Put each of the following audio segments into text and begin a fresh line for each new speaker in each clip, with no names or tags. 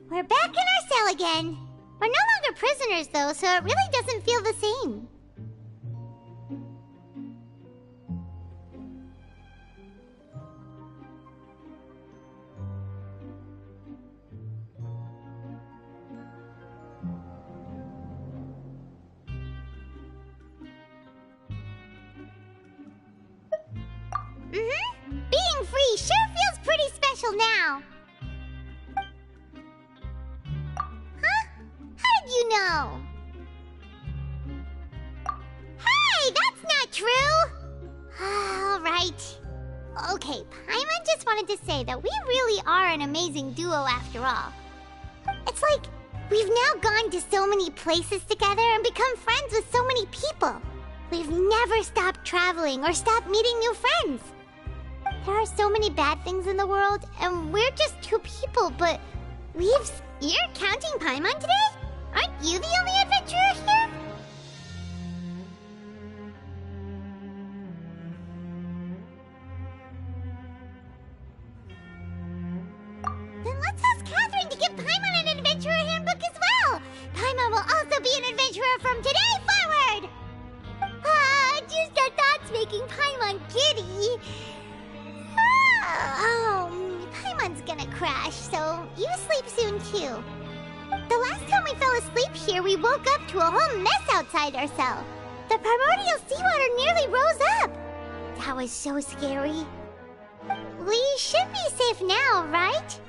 We're back in our cell again. We're no longer prisoners, though, so it really doesn't feel the same. Being free sure feels pretty special now. Huh? How did you know? Hey, that's not true! All right. Okay, Paimon just wanted to say that we really are an amazing duo after all. It's like we've now gone to so many places together and become friends with so many people. We've never stopped traveling or stopped meeting new friends. There are so many bad things in the world, and we're just two people, but You're counting Paimon today? Aren't you the only adventurer here? Then let's ask Catherine to give Paimon an adventurer handbook as well! Paimon will also be an adventurer from today forward! Just our thoughts making Paimon giddy. Paimon's gonna crash, so you sleep soon too. The last time we fell asleep here, we woke up to a whole mess outside our cell. The primordial seawater nearly rose up. That was so scary. We should be safe now, right?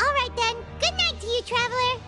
All right then. Good night to you, traveler.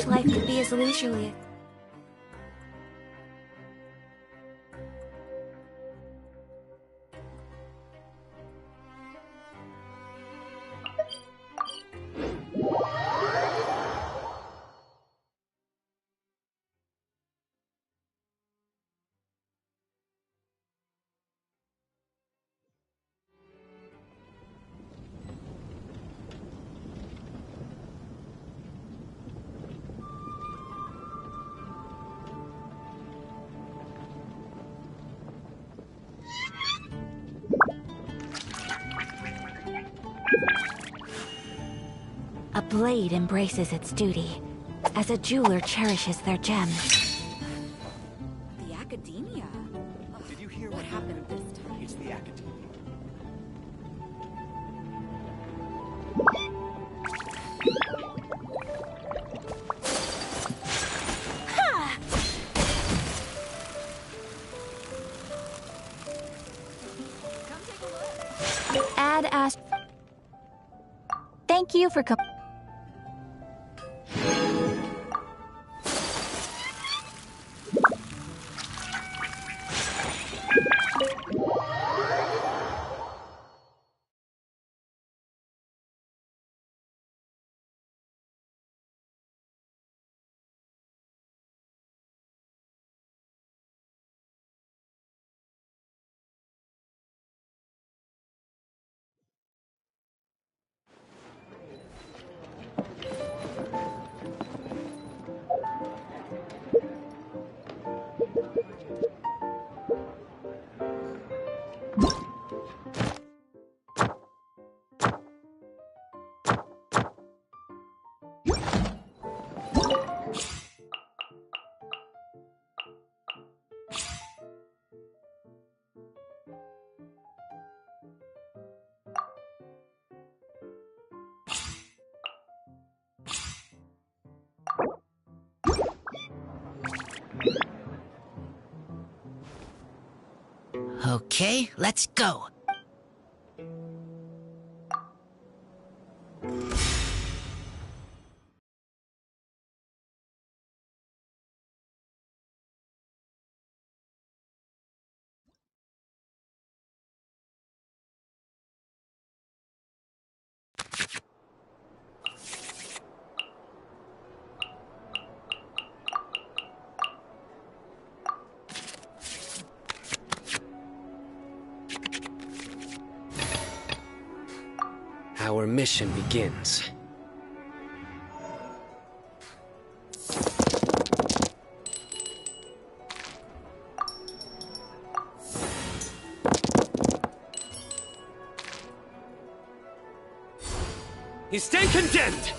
life could be as leisurely. A blade embraces its duty, as a jeweler cherishes their gems.
The Academia?
Did you hear
What happened this time?
It's the Academia.
Ad Ast. Thank you for coming.
Okay, let's go.
Our mission begins. You stand condemned!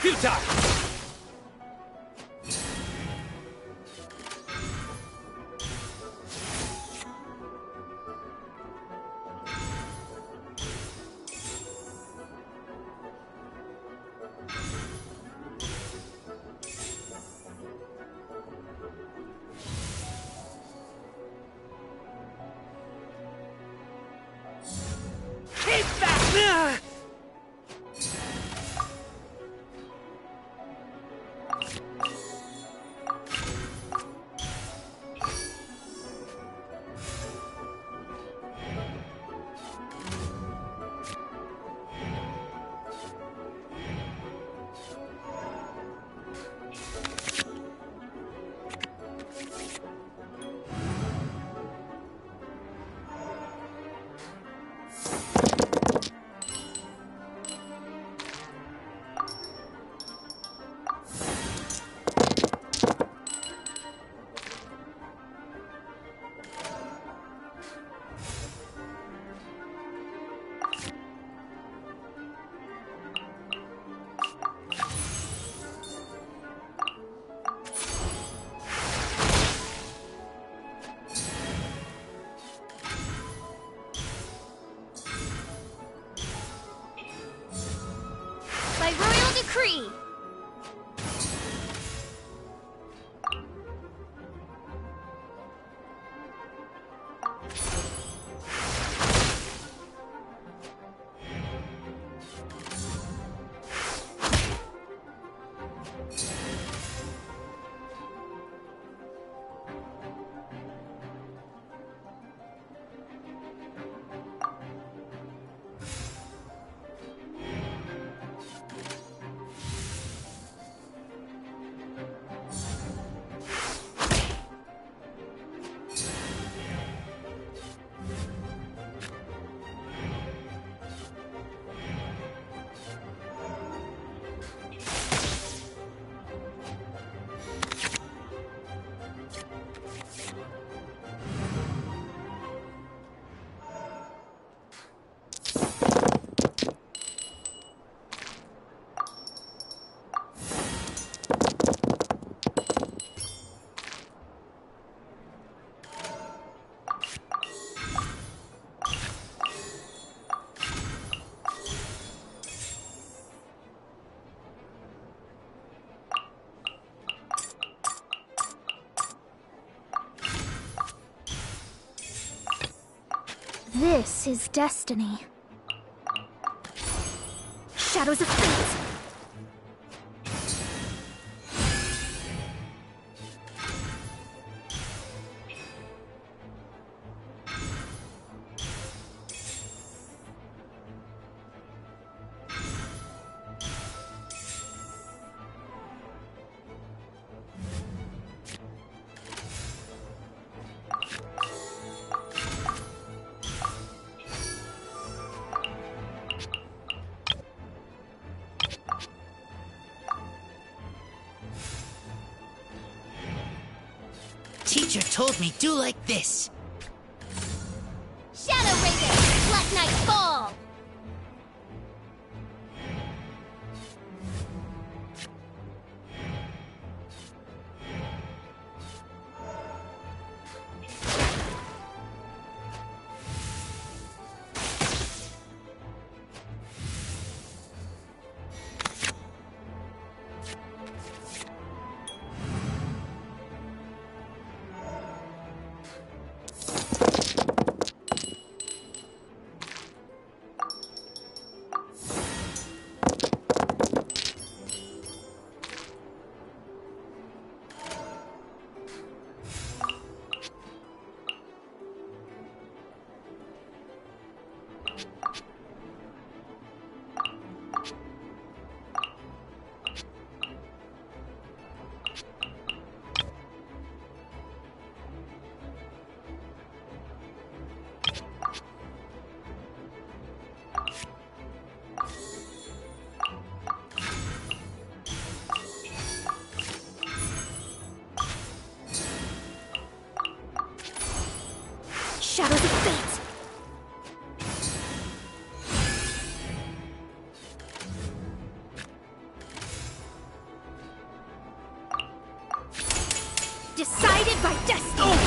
Futile! Keep back!
By royal decree.
This is destiny. Shadows of fate!
Teacher told me do like this.
Shadow Raven, let night fall!
Shadows of fate! Decided by destiny!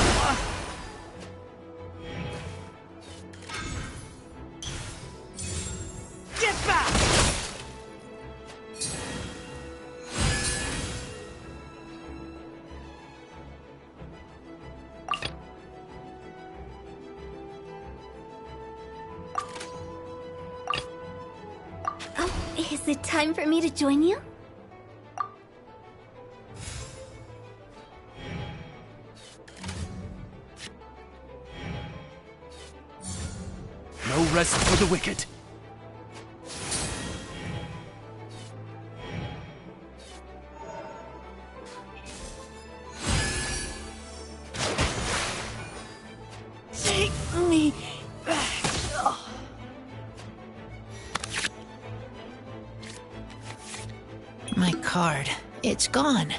Get back!
Oh, is it time for me to join you?
No rest for the wicked.
Take me back. My card. It's gone.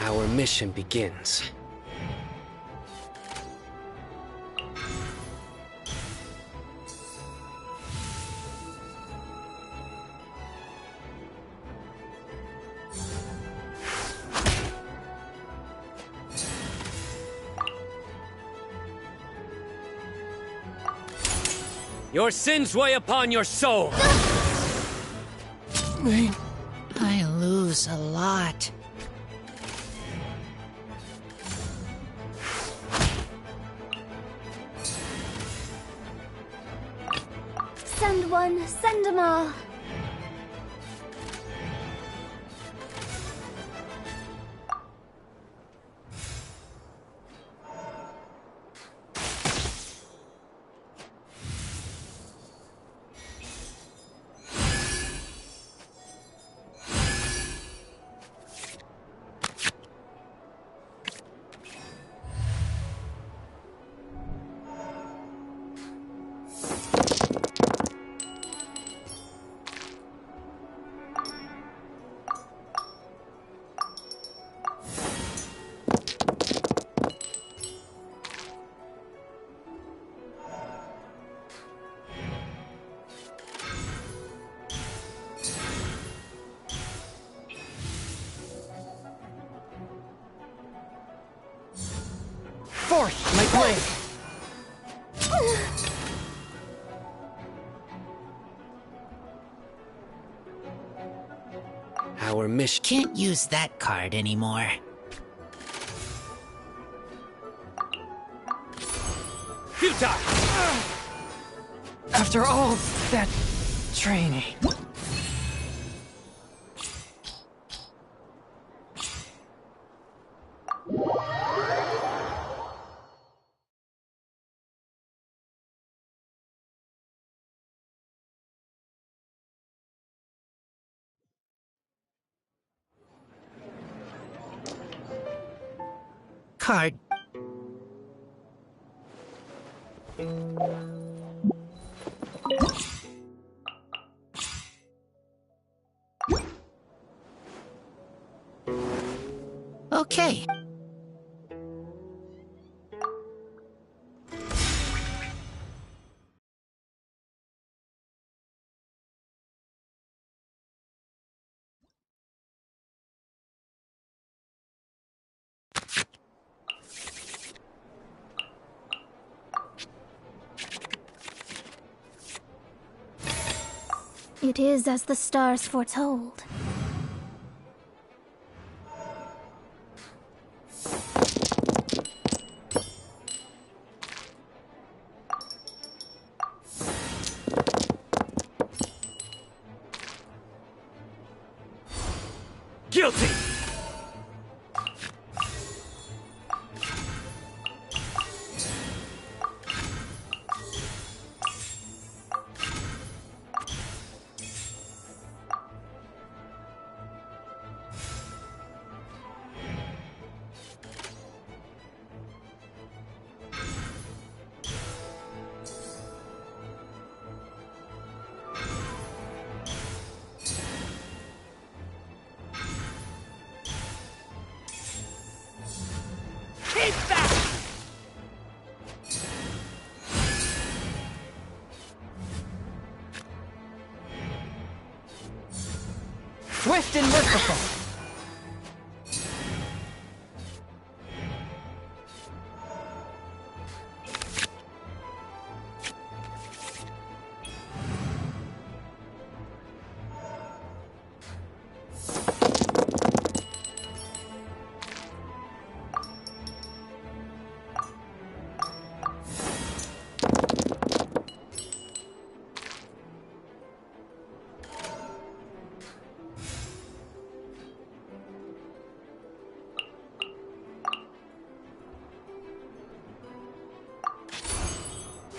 Our mission begins. Your sins weigh upon your soul.
I lose a lot.
Send one, send them all.
blade.
Our mission.
Can't use that card anymore.
Futile!
After all that training.
Card. Okay.
It is as the stars foretold.
Guilty! Keep that!
Swift and merciful.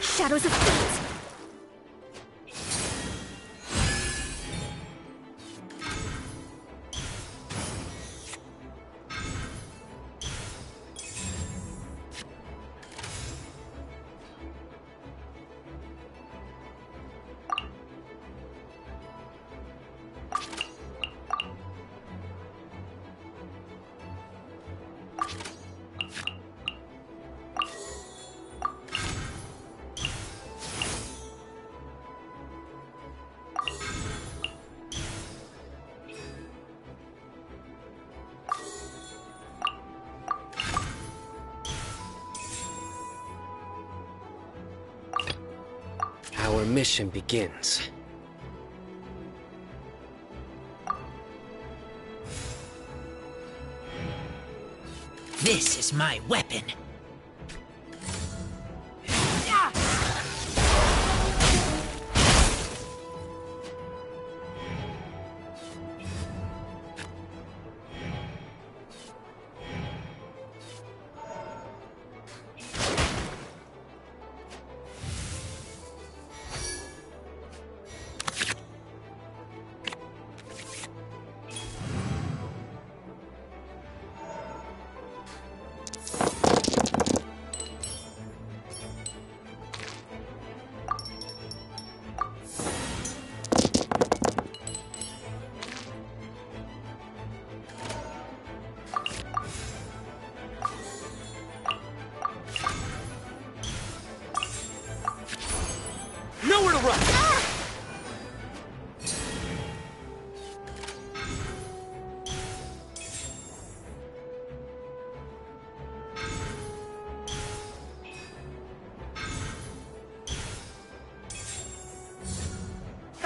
Shadows of fate!
Our mission begins.
This is my weapon.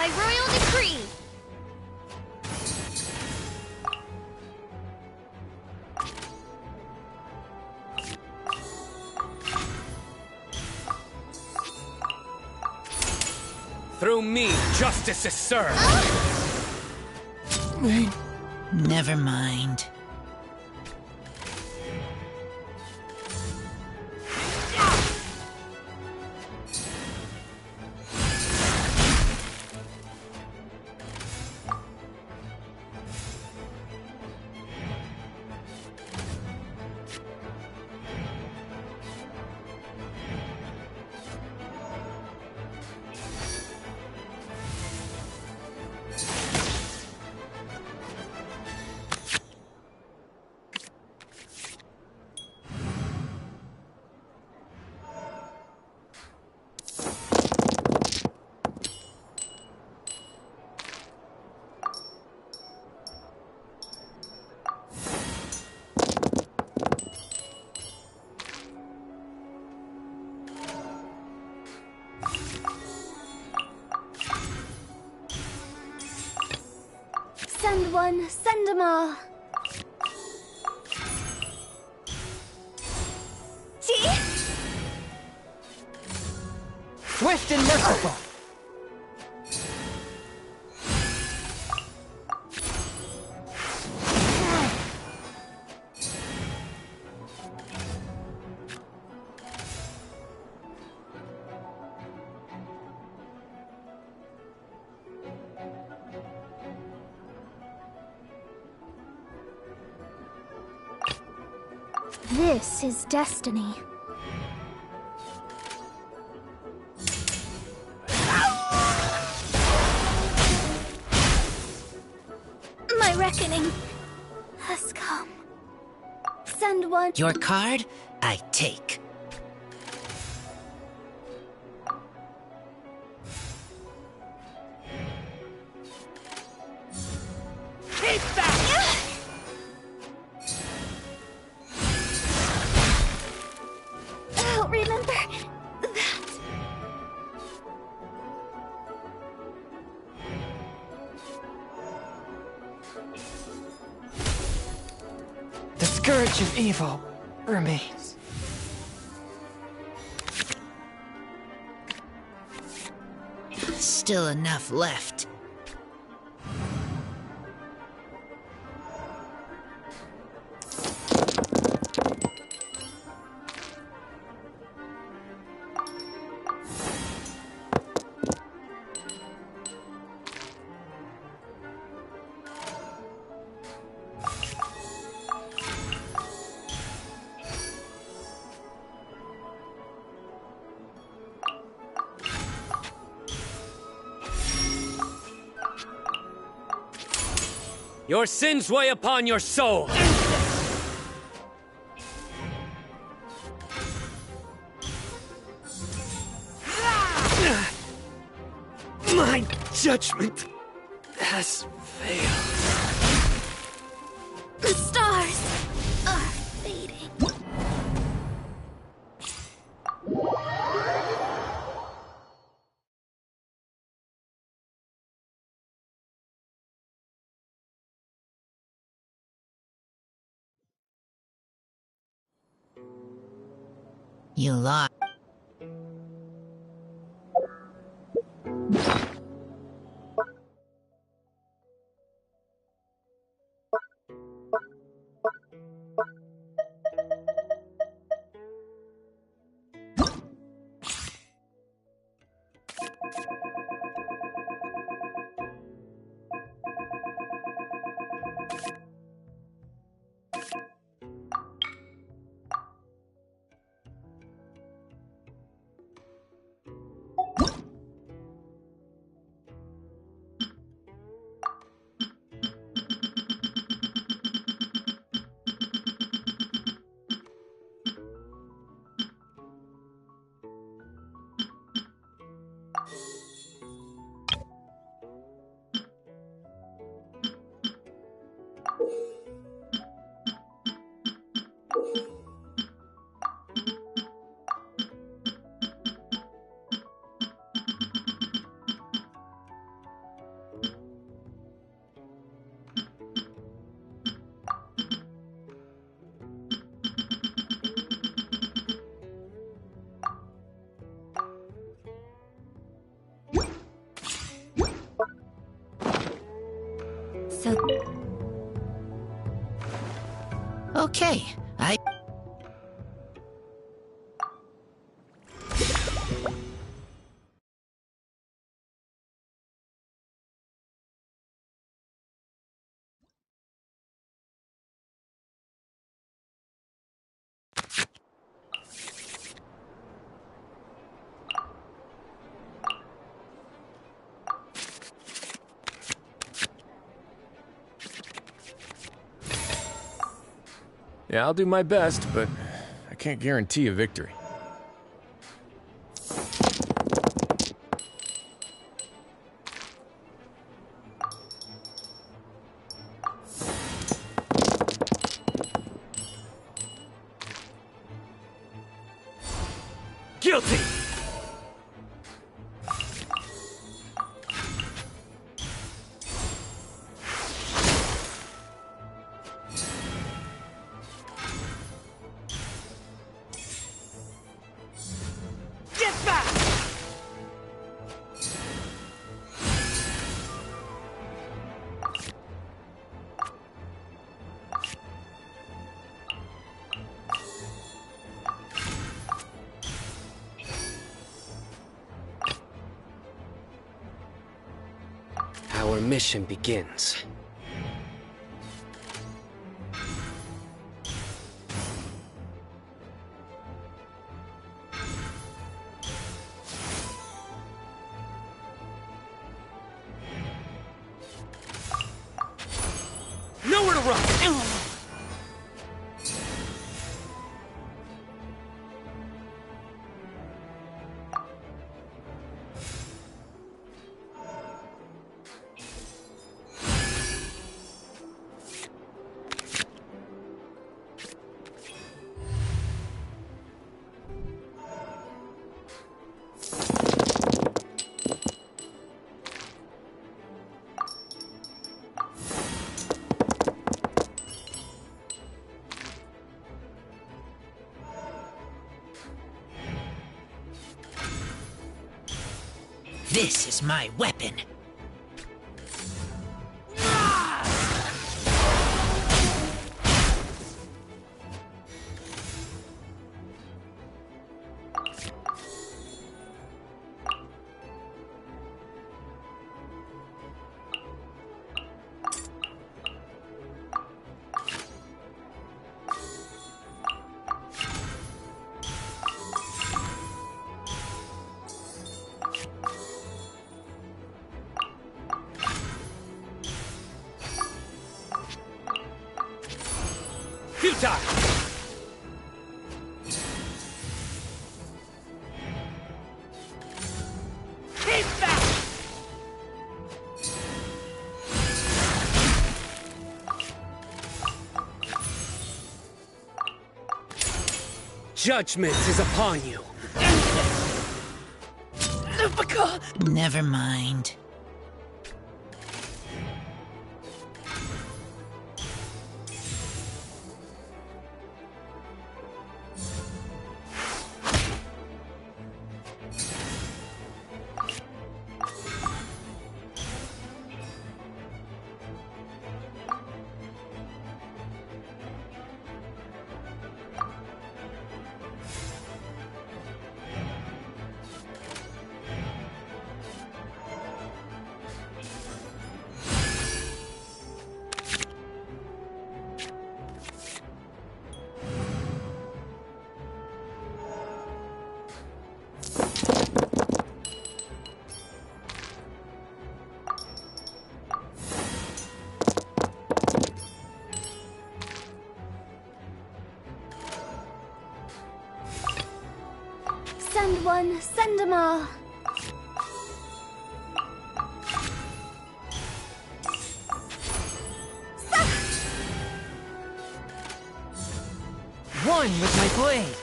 by royal decree.
Through me, justice is served.
Never mind.
Send one, send them all. Gee!
Swift and merciful.
This is destiny. My reckoning has come. Send one.
Your card, I take.
Keep that!
I'll remember that.
The scourge of evil remains.
Still enough left.
Your sins weigh upon your soul. My judgment has failed.
The stars are fading.
You lost.
So
Okay,
Yeah, I'll do my best, but I can't guarantee a victory. Guilty! Get back!
Our mission begins.
Nowhere to run!
this is my weapon.
Futile! Keep back!
Judgment is upon you.
Never mind.
Send one, send 'em all.
One with my blade.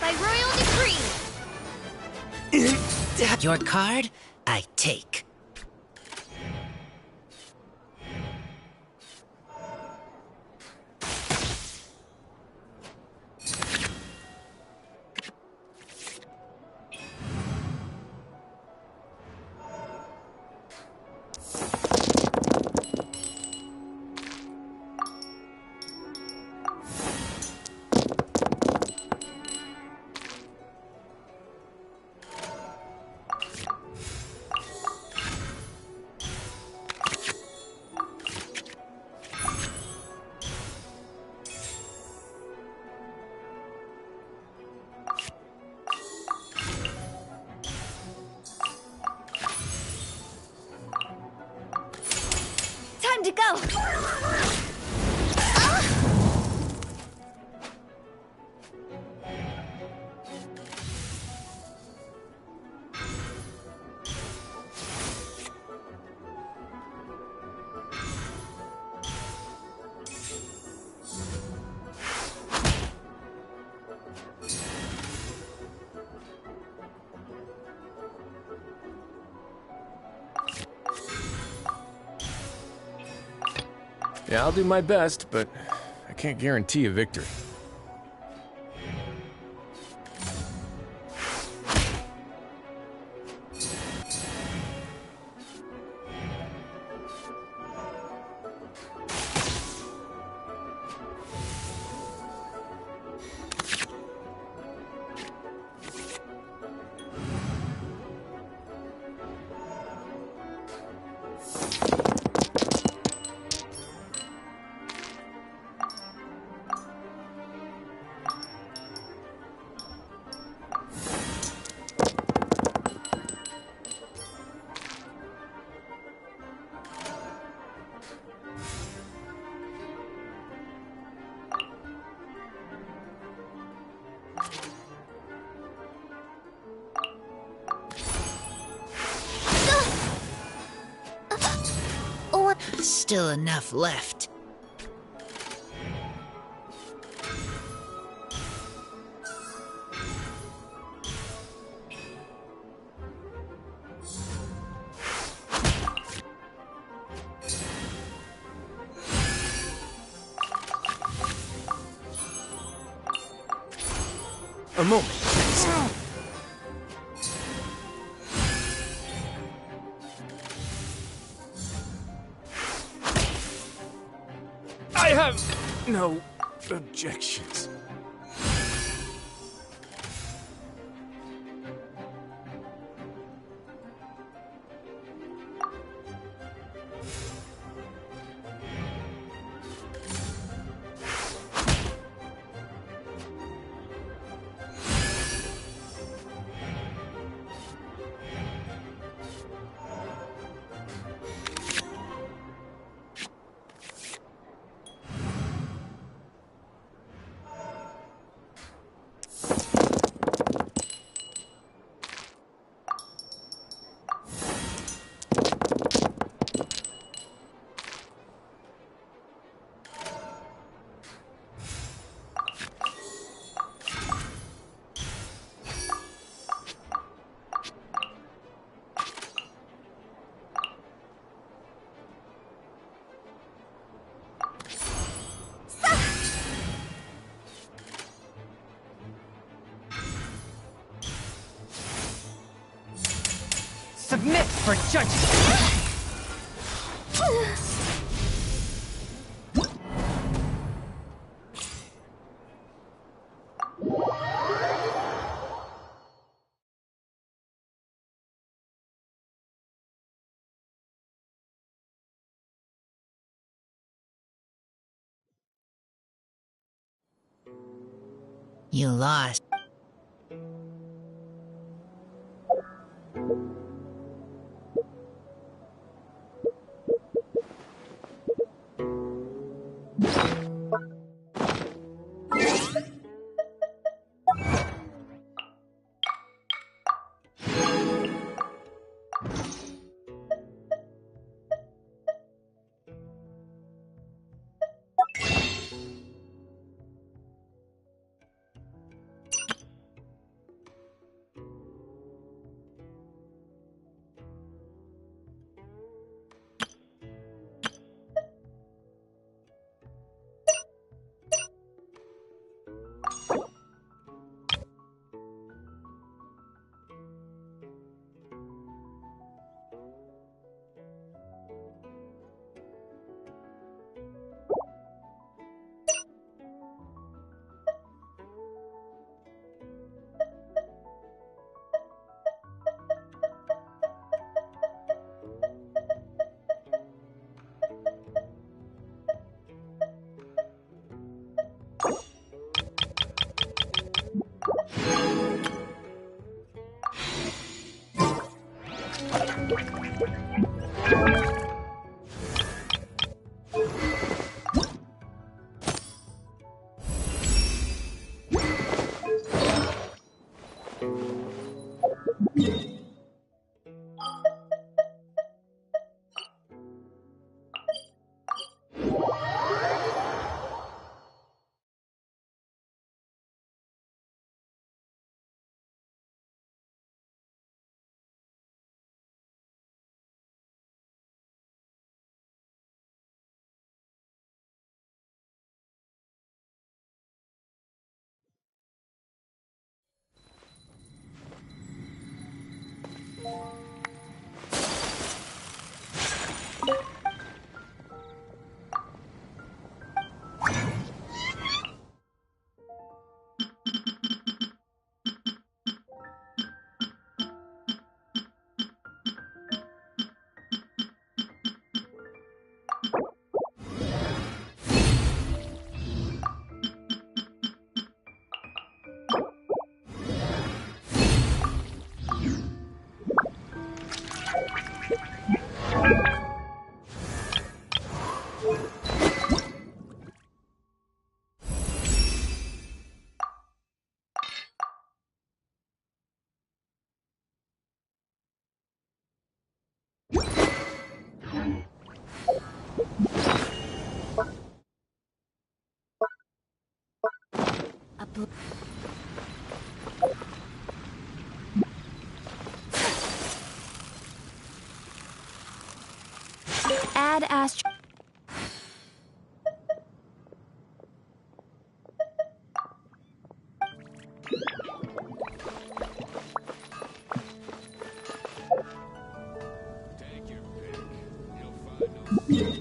By royal
Your card, I take.
Time to go!
Yeah, I'll do my best, but I can't guarantee a victory.
Still enough left.
A moment, please. I have no objections.
Submit for judgment!
You lost.
Add Astro.
Take your pick. You'll find no secret.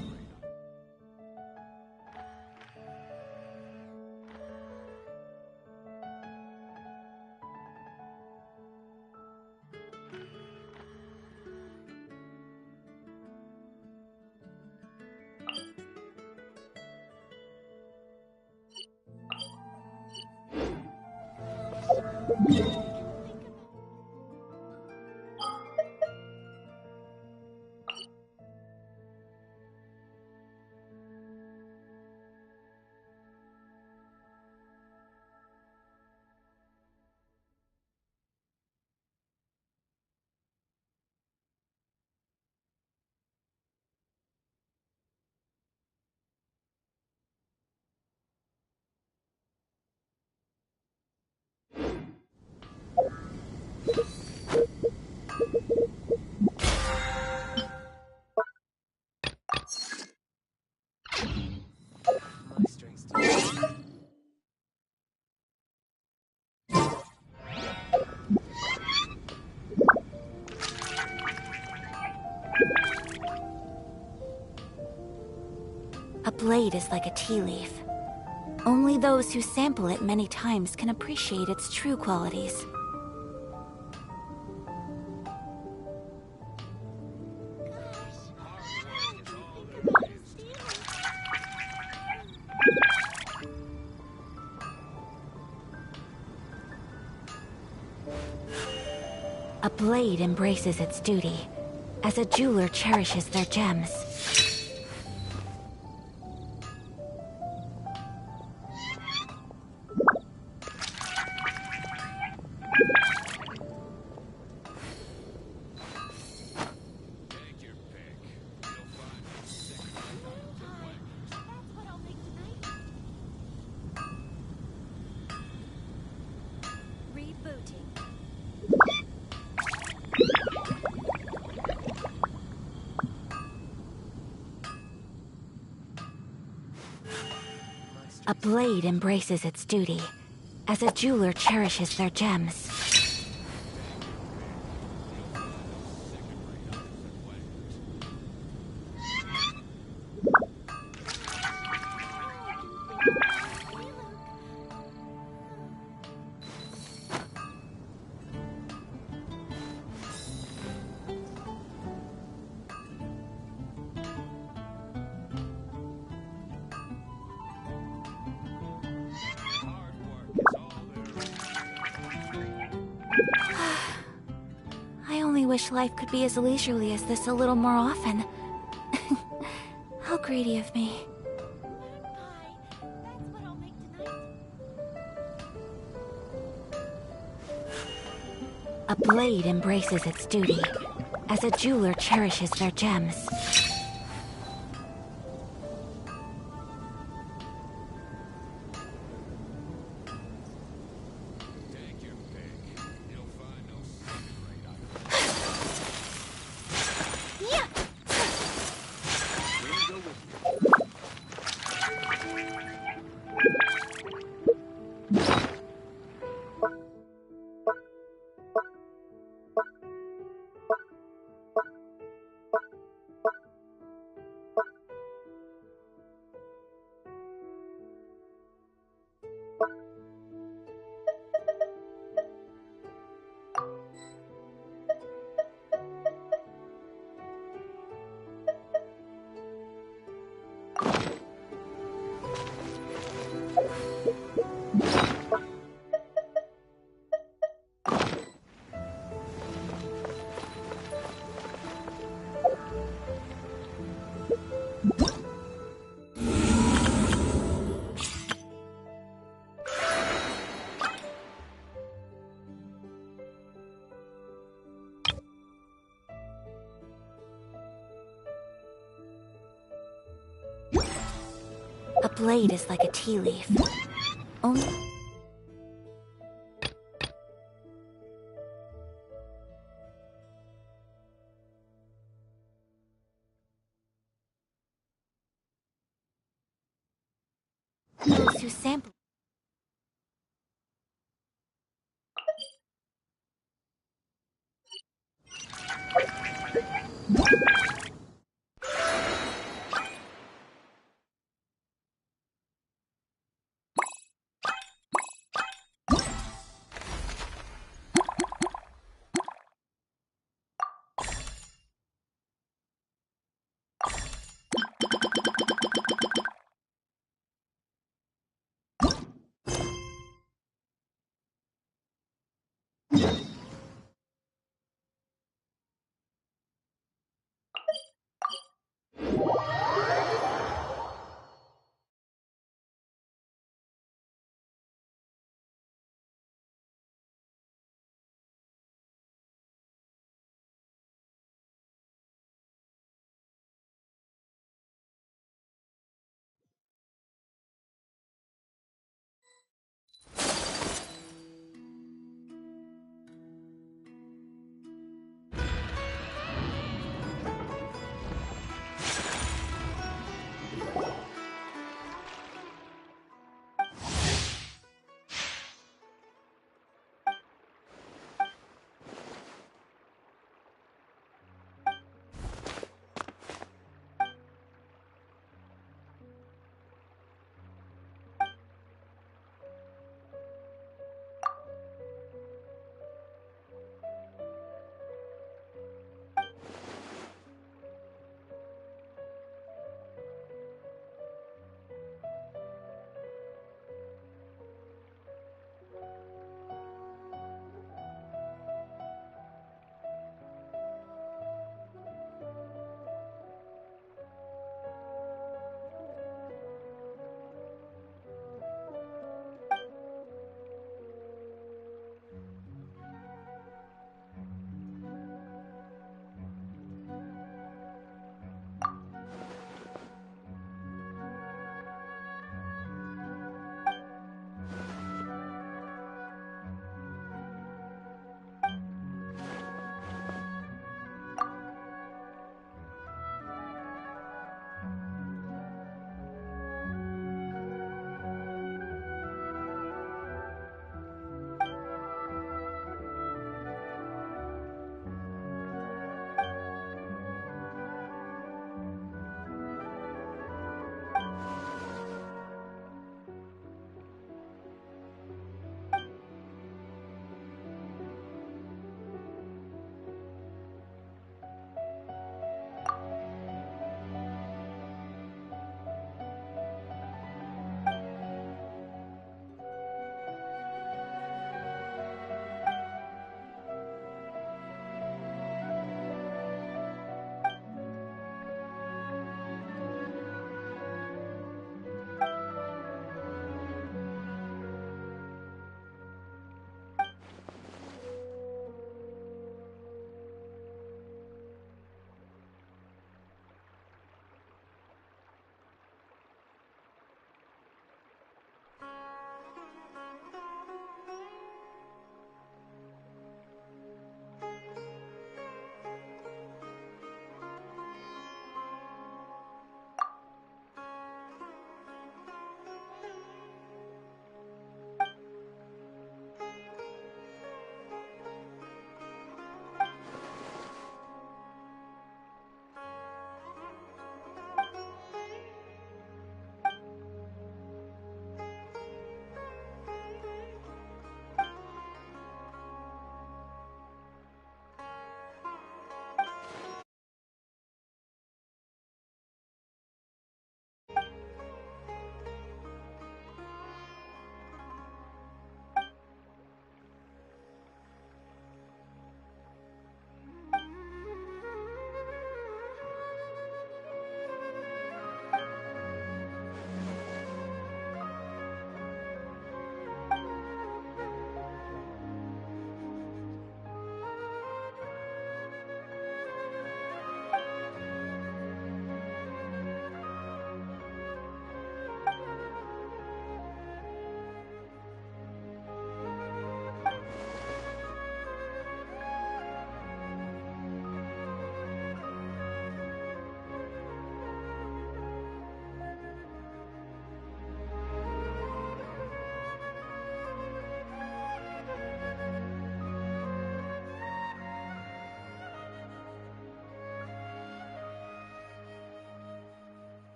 My strengths do.
A blade is like a tea leaf. Only those who sample it many times can appreciate its true qualities. A blade embraces its duty, as a jeweler cherishes their gems.
Take your pick. You'll find no secret.
Rebooting.
A blade embraces its duty, as a jeweler cherishes their gems.
Hard work is all there is.
I only wish life could be as leisurely as this a little more often. How greedy of me. A blade embraces its duty, as a jeweler cherishes their gems.
Take your pick. You'll find no secret item.
Yeah.
We'll go with you.
blade is like a tea leaf. Only... those who sample...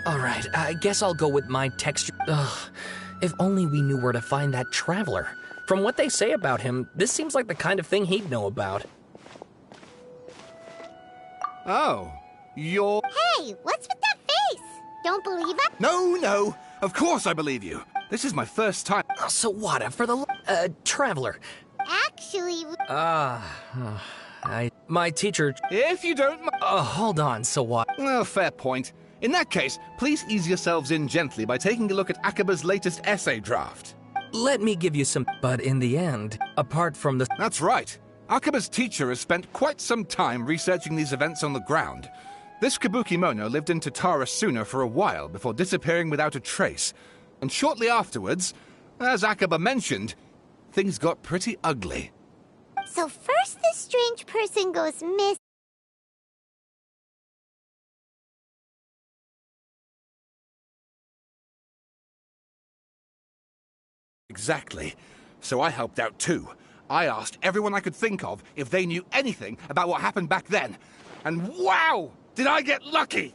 Alright, I guess I'll go with my texture. Ugh, if only we knew where to find that traveler. From what they say about him, this seems like the kind of thing he'd know about.
Oh, you're...
Hey, what's with that face? Don't believe it?
No, of course I believe you. This is my first time.
So what, for the, traveler?
Actually...
My teacher...
If you don't...
hold on, so what?
Well, fair point. In that case, please ease yourselves in gently by taking a look at Akaba's latest essay draft.
Let me give you some... But in the end, apart from the...
That's right. Akaba's teacher has spent quite some time researching these events on the ground. This Kabukimono lived in Tatara Suna for a while before disappearing without a trace. And shortly afterwards, as Akaba mentioned, things got pretty ugly.
So first this strange person goes missing.
Exactly. So I helped out too. I asked everyone I could think of if they knew anything about what happened back then. And wow! Did I get lucky!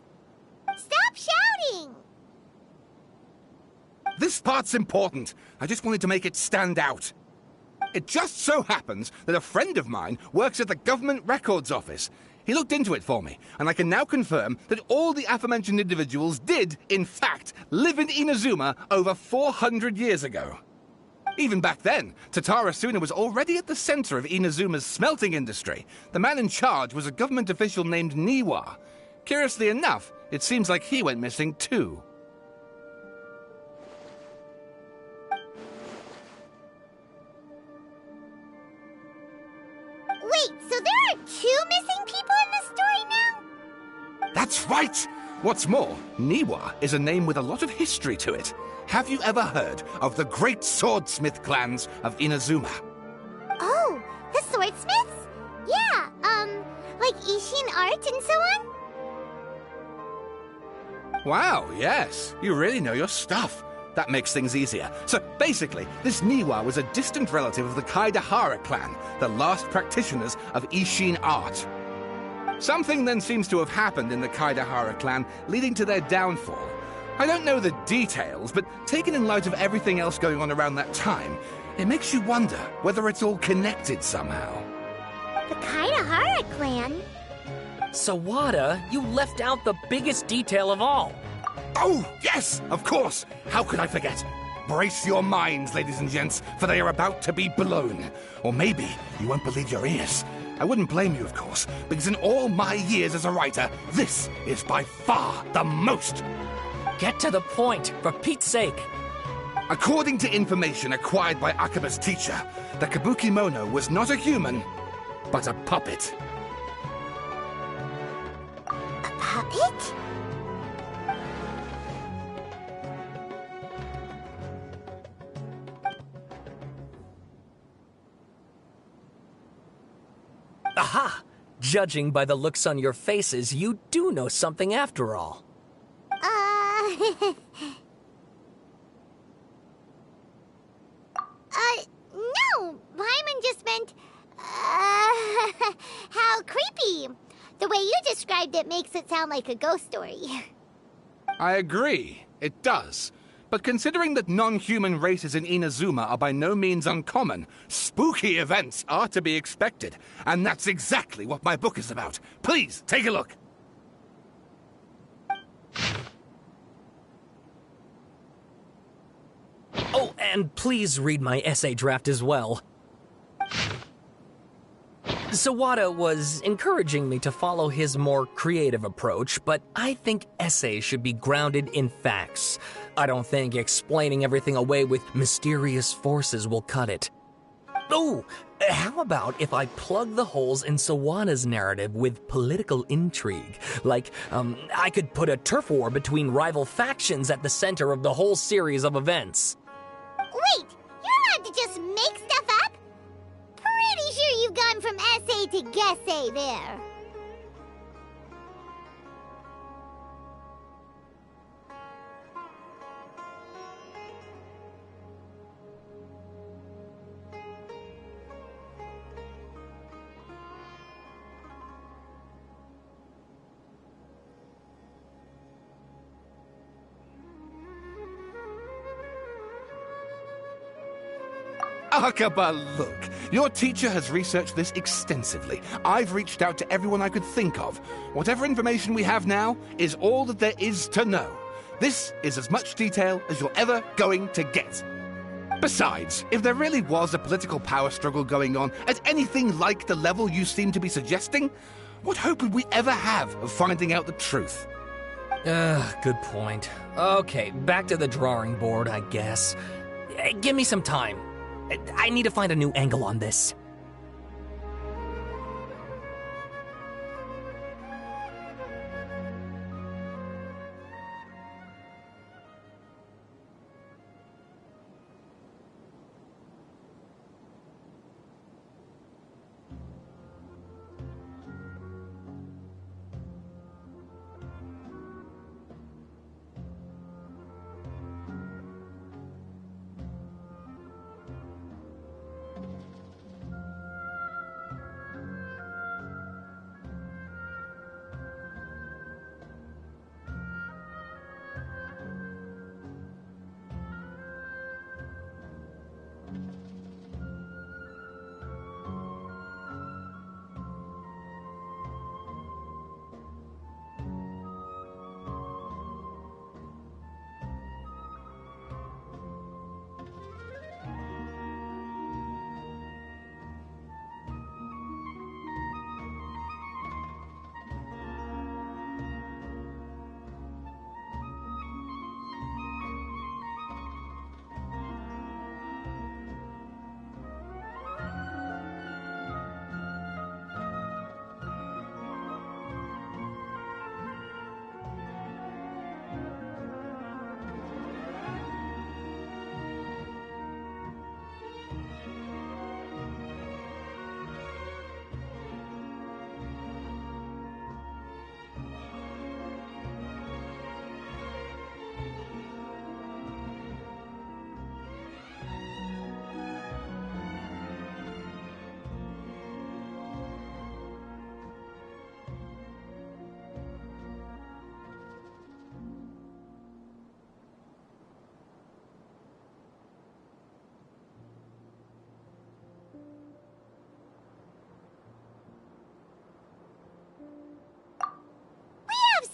Stop shouting!
This part's important. I just wanted to make it stand out. It just so happens that a friend of mine works at the Government Records Office. He looked into it for me, and I can now confirm that all the aforementioned individuals did, in fact, live in Inazuma over 400 years ago. Even back then, Tatara Suna was already at the center of Inazuma's smelting industry. The man in charge was a government official named Niwa. Curiously enough, it seems like he went missing too.
Wait, so there are 2 missing people in the story now?
That's right! What's more, Niwa is a name with a lot of history to it. Have you ever heard of the great swordsmith clans of Inazuma?
Oh, the swordsmiths? Yeah, like Ishin art and so on?
Wow, yes. You really know your stuff. That makes things easier. So basically, this Niwa was a distant relative of the Kaidahara clan, the last practitioners of Ishin art. Something then seems to have happened in the Kaidahara clan, leading to their downfall. I don't know the details, but taken in light of everything else going on around that time, it makes you wonder whether it's all connected somehow.
The Kaidahara clan?
Sawada, you left out the biggest detail of all.
Oh, yes, of course. How could I forget? Brace your minds, ladies and gents, for they are about to be blown. Or maybe you won't believe your ears. I wouldn't blame you, of course, because in all my years as a writer, this is by far the most.
Get to the point, for Pete's sake.
According to information acquired by Akaba's teacher, the Kabukimono was not a human, but a puppet.
A puppet?
Aha! Judging by the looks on your faces, you do know something after all.
No! Paimon just meant, how creepy. The way you described it makes it sound like a ghost story.
I agree, it does. But considering that non-human races in Inazuma are by no means uncommon, spooky events are to be expected. And that's exactly what my book is about. Please, take a look.
Oh, and please read my essay draft as well. Sawada was encouraging me to follow his more creative approach, but I think essays should be grounded in facts. I don't think explaining everything away with mysterious forces will cut it. Oh, how about if I plug the holes in Sawada's narrative with political intrigue? Like, I could put a turf war between rival factions at the center of the whole series of events.
Wait, you're allowed to just make stuff up? Pretty sure you've gone from essay to guessay there.
Akaba, look. Your teacher has researched this extensively. I've reached out to everyone I could think of. Whatever information we have now is all that there is to know. This is as much detail as you're ever going to get. Besides, if there really was a political power struggle going on at anything like the level you seem to be suggesting, what hope would we ever have of finding out the truth?
Good point. Okay, back to the drawing board, I guess. Give me some time. I need to find a new angle on this.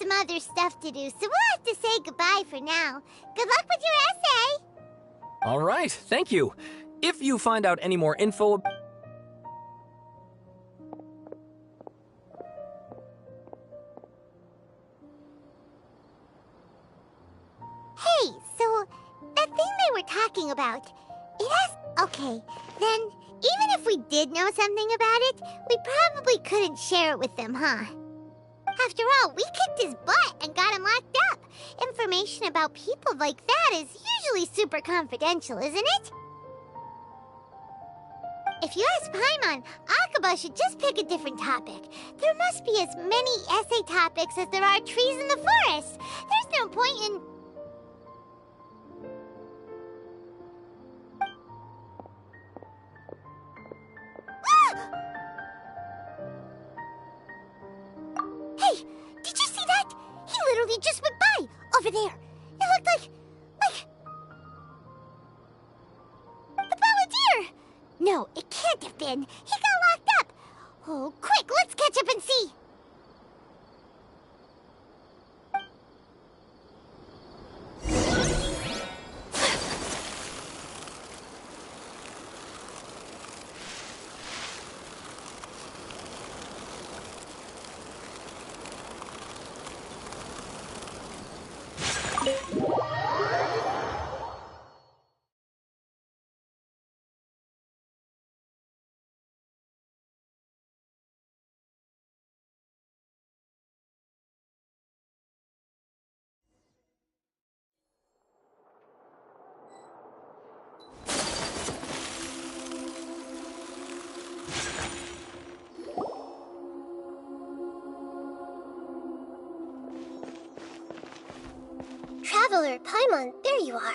some other stuff to do, so we'll have to say goodbye for now. Good luck with your essay!
All right, thank you. If you find out any more info...
Hey, so that thing they were talking about, it has... Okay, then even if we did know something about it, we probably couldn't share it with them, huh? After all, we kicked his butt and got him locked up. Information about people like that is usually super confidential, isn't it? If you ask Paimon, Akaba should just pick a different topic. There must be as many essay topics as there are trees in the forest. There's no point in... Hey, did you see that? He literally just went by, over there. It looked like... the Balladeer! No, it can't have been. He got locked up. Oh, quick, let's catch up and see.
Traveler, Paimon, there you are.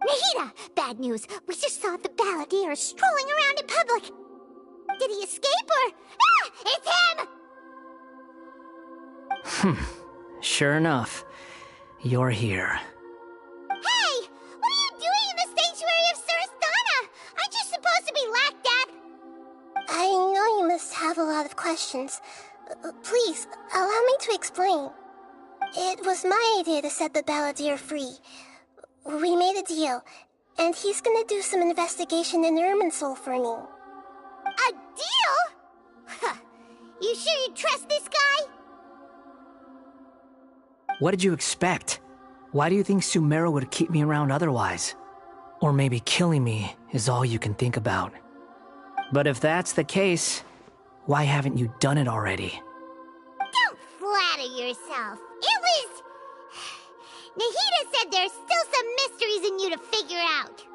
Nahida! Bad news. We just saw the Balladeer strolling around in public. Did he escape or... Ah! It's him!
Sure enough. You're here.
Hey! What are you doing in the sanctuary of Surasthana? Aren't you supposed to be locked up?
I know you must have a lot of questions. Please, allow me to explain. It was my idea to set the Balladeer free. We made a deal, and he's gonna do some investigation in Irminsul for me.
A deal? Huh. You sure you trust this guy?
What did you expect? Why do you think Sumeru would keep me around otherwise? Or maybe killing me is all you can think about. But if that's the case, why haven't you done it already?
Don't flatter yourself. It was... Nahida said there's still some mysteries in you to figure out.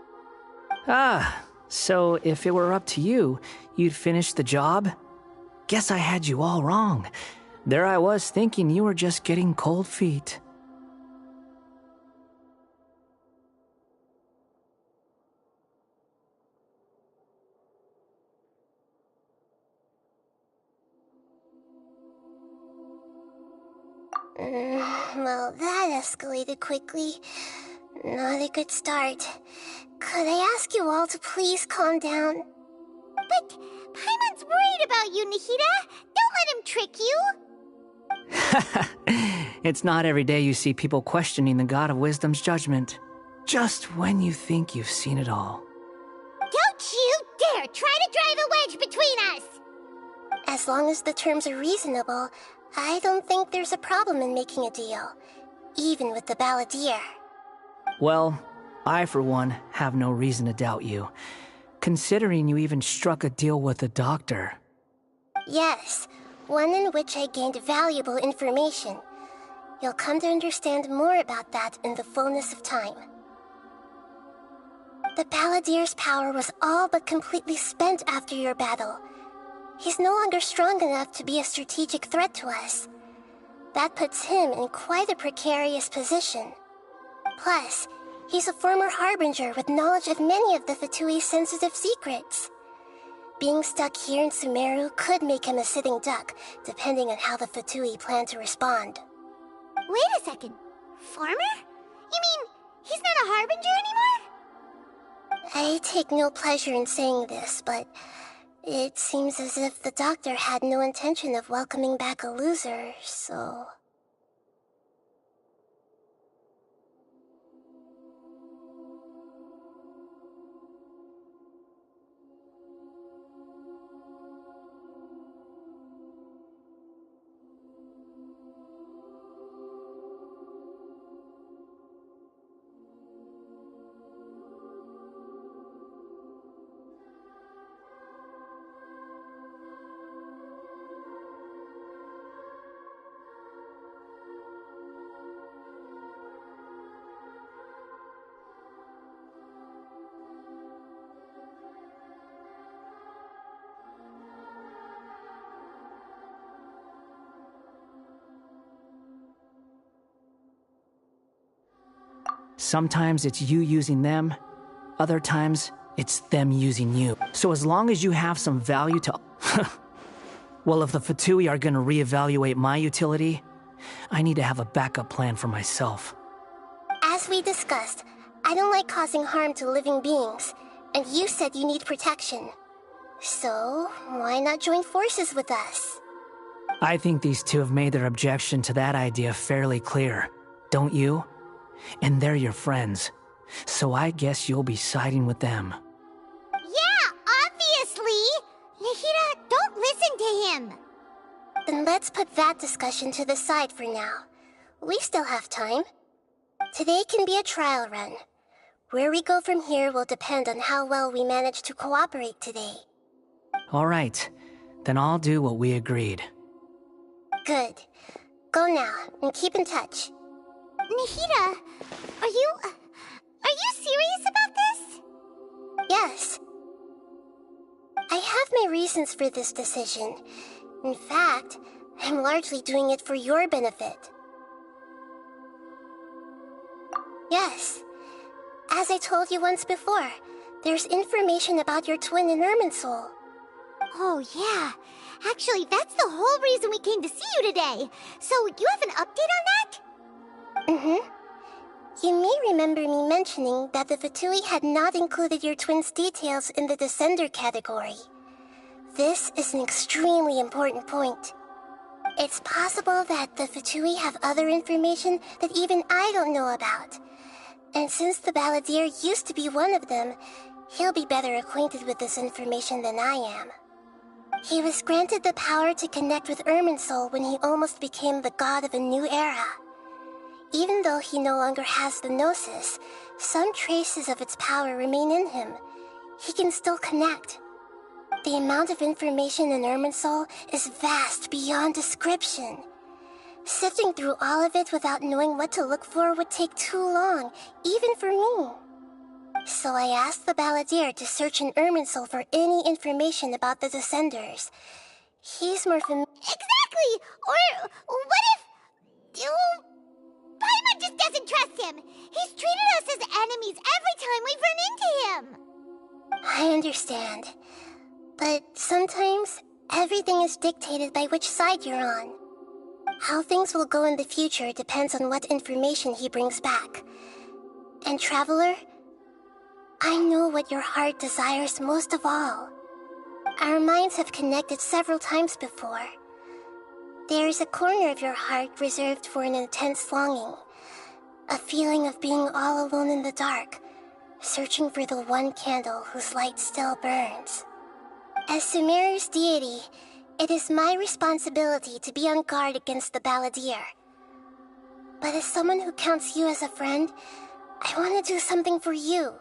Ah, so if it were up to you, you'd finish the job? Guess I had you all wrong. There I was thinking you were just getting cold feet.
Well, that escalated quickly. Not a good start. Could I ask you all to please calm down?
But Paimon's worried about you, Nahida. Don't let him trick you.
It's not every day you see people questioning the God of Wisdom's judgment. Just when you think you've seen it all.
Don't you dare try to drive a wedge between us!
As long as the terms are reasonable, I don't think there's a problem in making a deal. Even with the Balladeer.
Well, I for one have no reason to doubt you. Considering you even struck a deal with the doctor.
Yes, one in which I gained valuable information. You'll come to understand more about that in the fullness of time. The Balladeer's power was all but completely spent after your battle. He's no longer strong enough to be a strategic threat to us. That puts him in quite a precarious position. Plus, he's a former Harbinger with knowledge of many of the Fatui's sensitive secrets. Being stuck here in Sumeru could make him a sitting duck, depending on how the Fatui plan to respond.
Wait a second. Farmer? You mean he's not a Harbinger anymore?
I take no pleasure in saying this, but it seems as if the doctor had no intention of welcoming back a loser, so...
Sometimes it's you using them, other times it's them using you. So as long as you have some value to... Well, if the Fatui are gonna reevaluate my utility, I need to have a backup plan for myself.
As we discussed, I don't like causing harm to living beings, and you said you need protection. So, why not join forces with us?
I think these two have made their objection to that idea fairly clear, don't you? And they're your friends, so I guess you'll be siding with them.
Yeah, obviously! Nahida, don't listen to him!
Then let's put that discussion to the side for now. We still have time. Today can be a trial run. Where we go from here will depend on how well we manage to cooperate today.
All right, then I'll do what we agreed.
Good. Go now, and keep in touch.
Nahida, are you serious about this?
Yes. I have my reasons for this decision. In fact, I'm largely doing it for your benefit. Yes. As I told you once before, there's information about your twin in Irminsul.
Oh, yeah. Actually, that's the whole reason we came to see you today. So, you have an update on that?
Mm-hmm. You may remember me mentioning that the Fatui had not included your twin's details in the Descender category. This is an extremely important point. It's possible that the Fatui have other information that even I don't know about. And since the Balladeer used to be one of them, he'll be better acquainted with this information than I am. He was granted the power to connect with Irminsul when he almost became the god of a new era. Even though he no longer has the Gnosis, some traces of its power remain in him. He can still connect. The amount of information in Irminsul is vast beyond description. Sifting through all of it without knowing what to look for would take too long, even for me. So I asked the Balladeer to search in Irminsul for any information about the Descenders. He's more
Exactly! Or what if... Paimon just doesn't trust him! He's treated us as enemies every time we've run into him!
I understand. But sometimes, everything is dictated by which side you're on. How things will go in the future depends on what information he brings back. And Traveler, I know what your heart desires most of all. Our minds have connected several times before. There is a corner of your heart reserved for an intense longing. A feeling of being all alone in the dark, searching for the one candle whose light still burns. As Sumeru's deity, it is my responsibility to be on guard against the Balladeer. But as someone who counts you as a friend, I want to do something for you.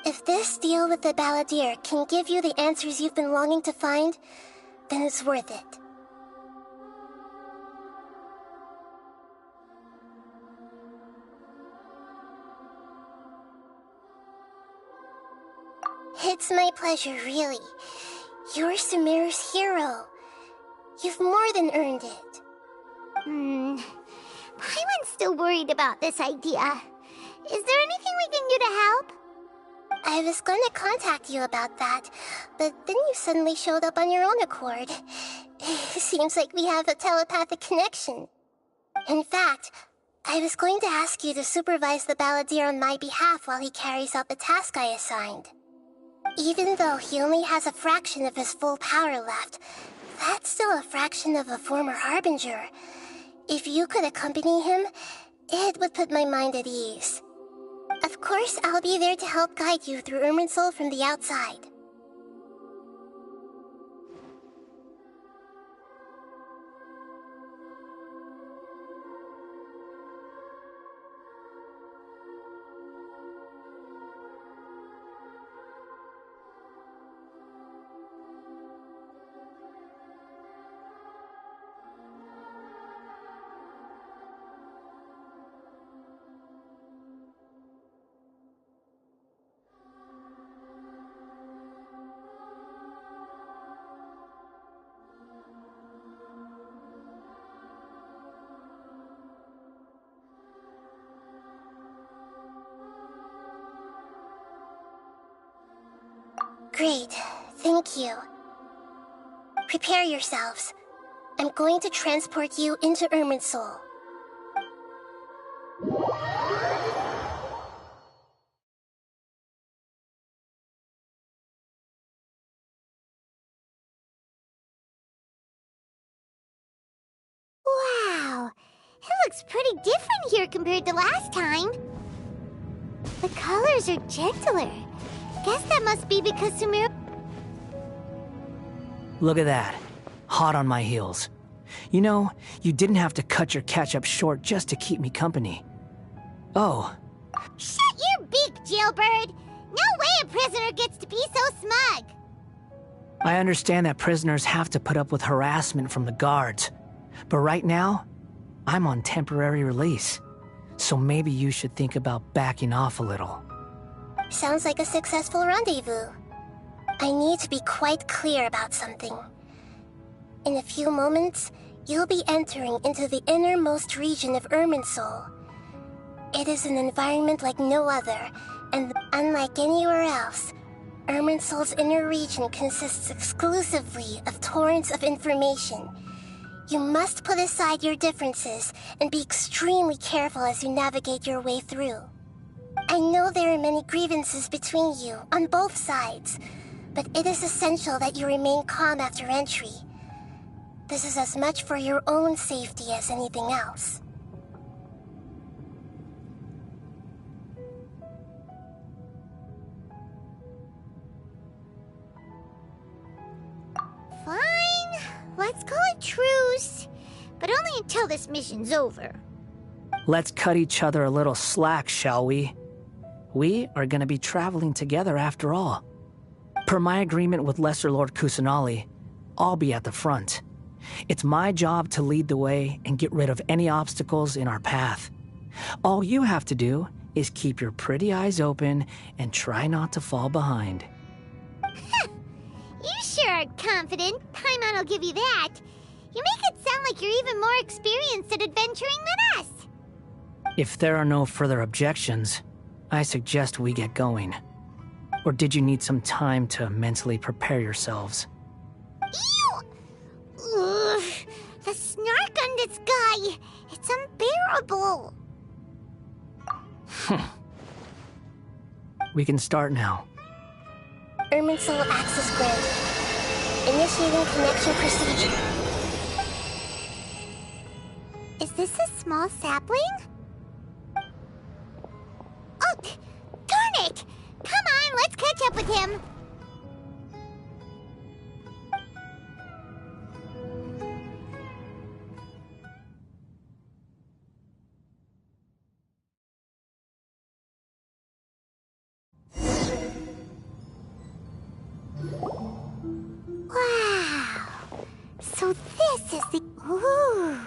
If this deal with the Balladeer can give you the answers you've been longing to find, then it's worth it. It's my pleasure, really. You're Sumeru's hero. You've more than earned it.
Paimon's still worried about this idea. Is there anything we can do to help?
I was going to contact you about that, but then you suddenly showed up on your own accord. Seems like we have a telepathic connection. In fact, I was going to ask you to supervise the Balladeer on my behalf while he carries out the task I assigned. Even though he only has a fraction of his full power left, that's still a fraction of a former Harbinger. If you could accompany him, it would put my mind at ease. Of course, I'll be there to help guide you through Irminsul from the outside. Great. Thank you. Prepare yourselves. I'm going to transport you into Irminsul.
Wow, it looks pretty different here compared to last time. The colors are gentler. Guess that must be because Sumeru...
Look at that. Hot on my heels. You know, you didn't have to cut your catch-up short just to keep me company. Oh.
Shut your beak, jailbird! No way a prisoner gets to be so smug!
I understand that prisoners have to put up with harassment from the guards. But right now, I'm on temporary release. So maybe you should think about backing off a little.
Sounds like a successful rendezvous. I need to be quite clear about something. In a few moments, you'll be entering into the innermost region of Irminsul. It is an environment like no other, and unlike anywhere else, Irminsul's inner region consists exclusively of torrents of information. You must put aside your differences and be extremely careful as you navigate your way through. I know there are many grievances between you on both sides, but it is essential that you remain calm after entry. This is as much for your own safety as anything else.
Fine, let's call it truce. But only until this mission's over.
Let's cut each other a little slack, shall we? We are gonna be traveling together after all. Per my agreement with Lesser Lord Kusanali, I'll be at the front. It's my job to lead the way and get rid of any obstacles in our path. All you have to do is keep your pretty eyes open and try not to fall behind.
You sure are confident. Paimon will give you that. You make it sound like you're even more experienced at adventuring than us.
If there are no further objections, I suggest we get going. Or did you need some time to mentally prepare yourselves?
Ew! Ugh, the snark on this guy, it's unbearable.
We can start now.
Irminsul access granted. Initiating connection procedure.
Is this a small sapling? Oh, darn it! Come on, let's catch up with him. Wow. So this is the... Ooh.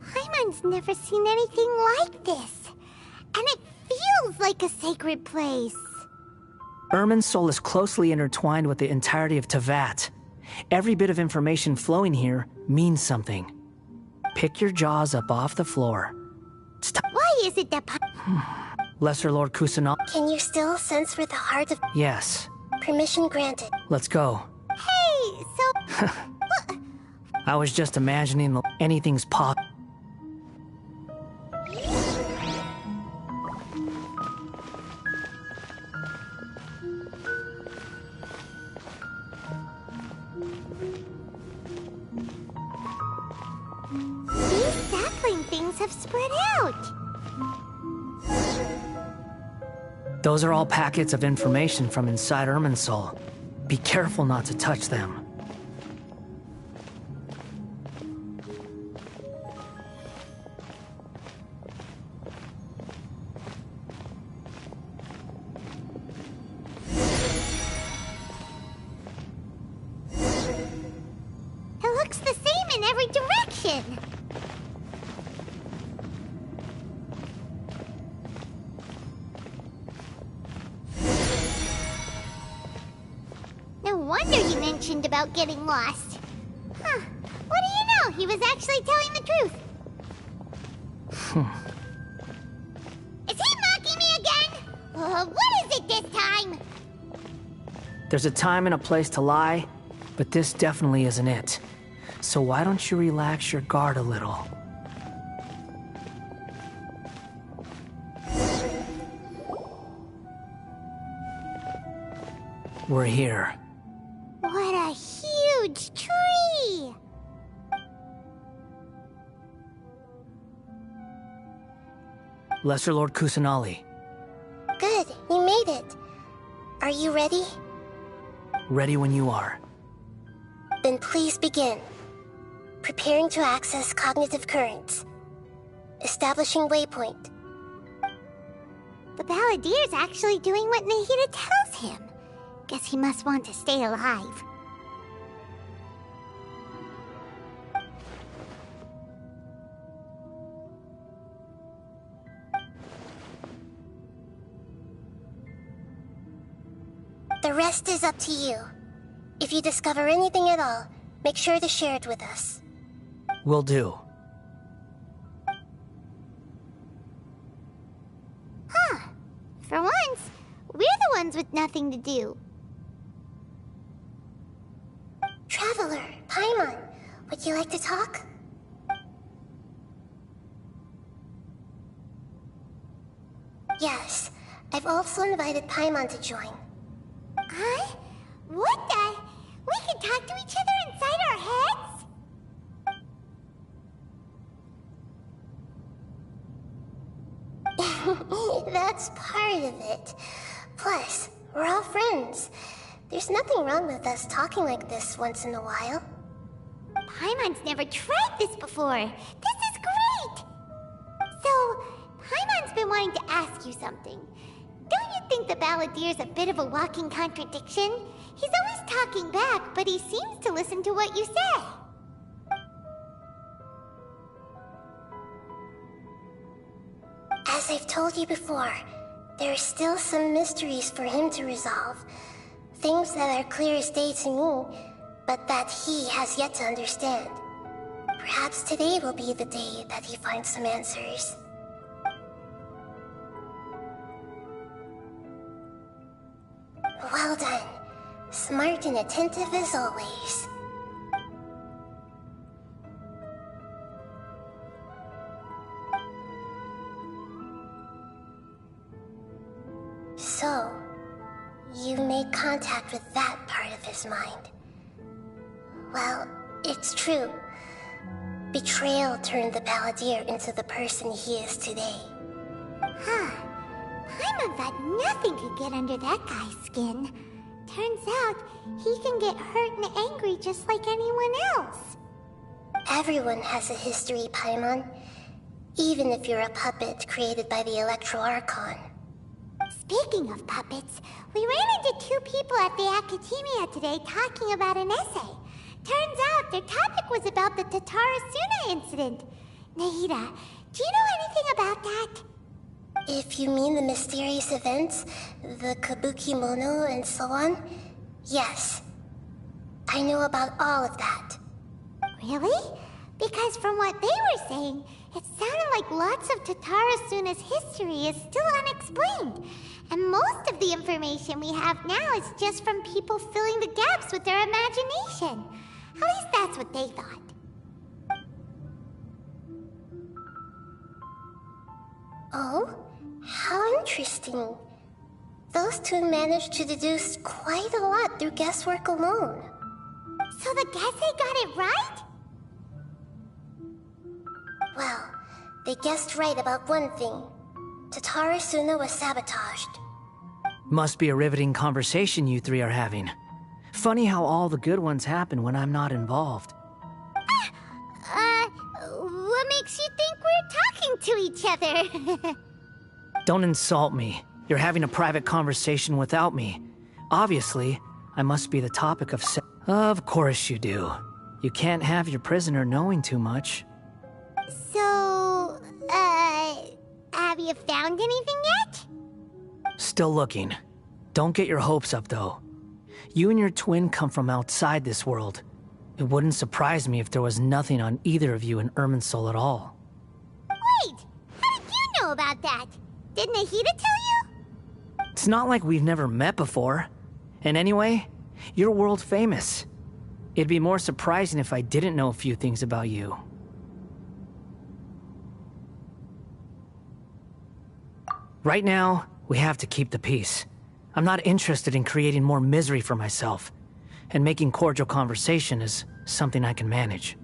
Paimon's never seen anything like this. And it feels like a sacred place.
Irminsul is closely intertwined with the entirety of Teyvat. Every bit of information flowing here means something. Pick your jaws up off the floor.
Why is it that
Lesser Lord Kusanali...
Can you still sense where the heart of...
Yes.
Permission granted.
Let's go.
Hey, so...
I was just imagining anything's pop...
These sapling things have spread out.
Those are all packets of information from inside Irminsul. Be careful not to touch them.
It looks the same in every direction. No wonder you mentioned about getting lost. Huh. What do you know? He was actually telling the truth. Is he mocking me again? What is it this time?
There's a time and a place to lie, but this definitely isn't it. So why don't you relax your guard a little? We're here.
What a huge tree!
Lesser Lord Kusanali.
Good, you made it. Are you ready?
Ready when you are.
Then please begin. Preparing to access cognitive currents. Establishing waypoint.
The Balladier's actually doing what Nahida tells him. Guess he must want to stay alive.
The rest is up to you. If you discover anything at all, make sure to share it with us.
Will do.
Huh. For once, we're the ones with nothing to do.
Traveler, Paimon, would you like to talk? Yes, I've also invited Paimon to join.
Huh? What the? We can talk to each other inside our heads?
That's part of it. Plus, we're all friends. There's nothing wrong with us talking like this once in a while.
Paimon's never tried this before. This is great! So, Paimon's been wanting to ask you something. Don't you think the Balladier's a bit of a walking contradiction? He's always talking back, but he seems to listen to what you say.
As I've told you before, there are still some mysteries for him to resolve. Things that are clear as day to me, but that he has yet to understand. Perhaps today will be the day that he finds some answers. Well done. Smart and attentive as always. So, you made contact with that part of his mind. Well, it's true. Betrayal turned the Balladeer into the person he is today.
Huh. Paimon thought nothing could get under that guy's skin. Turns out, he can get hurt and angry just like anyone else.
Everyone has a history, Paimon. Even if you're a puppet created by the Electro Archon.
Speaking of puppets, we ran into two people at the Academia today talking about an essay. Turns out their topic was about the Tatarasuna incident. Nahida, do you know anything about that?
If you mean the mysterious events, the Kabuki Mono and so on, yes. I know about all of that.
Really? Because from what they were saying, it sounded like lots of Tatarasuna's history is still unexplained. And most of the information we have now is just from people filling the gaps with their imagination. At least that's what they thought.
Oh? How interesting. Those two managed to deduce quite a lot through guesswork alone.
So the Gesse got it right?
Well, they guessed right about one thing. Tatarasuna was sabotaged.
Must be a riveting conversation you three are having. Funny how all the good ones happen when I'm not involved.
What makes you think we're talking to each other?
Don't insult me. You're having a private conversation without me. Obviously, I must be the topic of Of course you do. You can't have your prisoner knowing too much.
So, have you found anything yet?
Still looking. Don't get your hopes up, though. You and your twin come from outside this world. It wouldn't surprise me if there was nothing on either of you in Irminsul at all.
Wait! How did you know about that? Did Nahida tell you?
It's not like we've never met before. And anyway, you're world famous. It'd be more surprising if I didn't know a few things about you. Right now, we have to keep the peace. I'm not interested in creating more misery for myself, and making cordial conversation is something I can manage.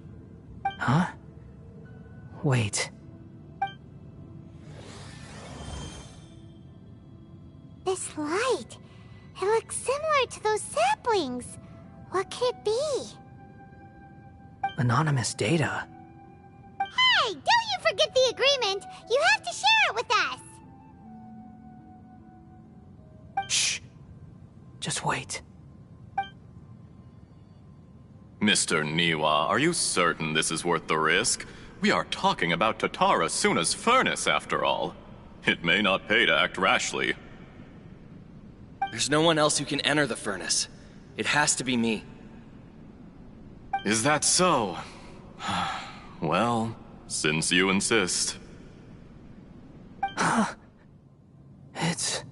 Huh? Wait.
This light, it looks similar to those saplings. What could it be?
Anonymous data.
Hey, don't you forget the agreement! You have to share it with us!
Shh. Just wait.
Mr. Niwa, are you certain this is worth the risk? We are talking about Tatara Suna's furnace, after all. It may not pay to act rashly.
There's no one else who can enter the furnace. It has to be me.
Is that so? Well, since you insist.
It's...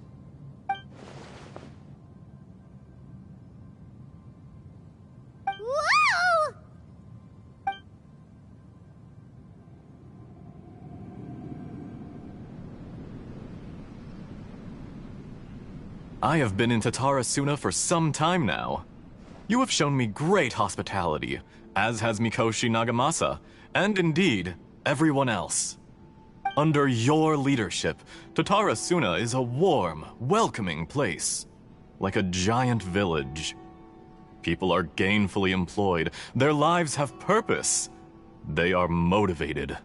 Whoa!
I have been in Tatara Suna for some time now. You have shown me great hospitality, as has Mikoshi Nagamasa, and indeed, everyone else. Under your leadership, Tatara Suna is a warm, welcoming place, like a giant village. People are gainfully employed, their lives have purpose, they are motivated.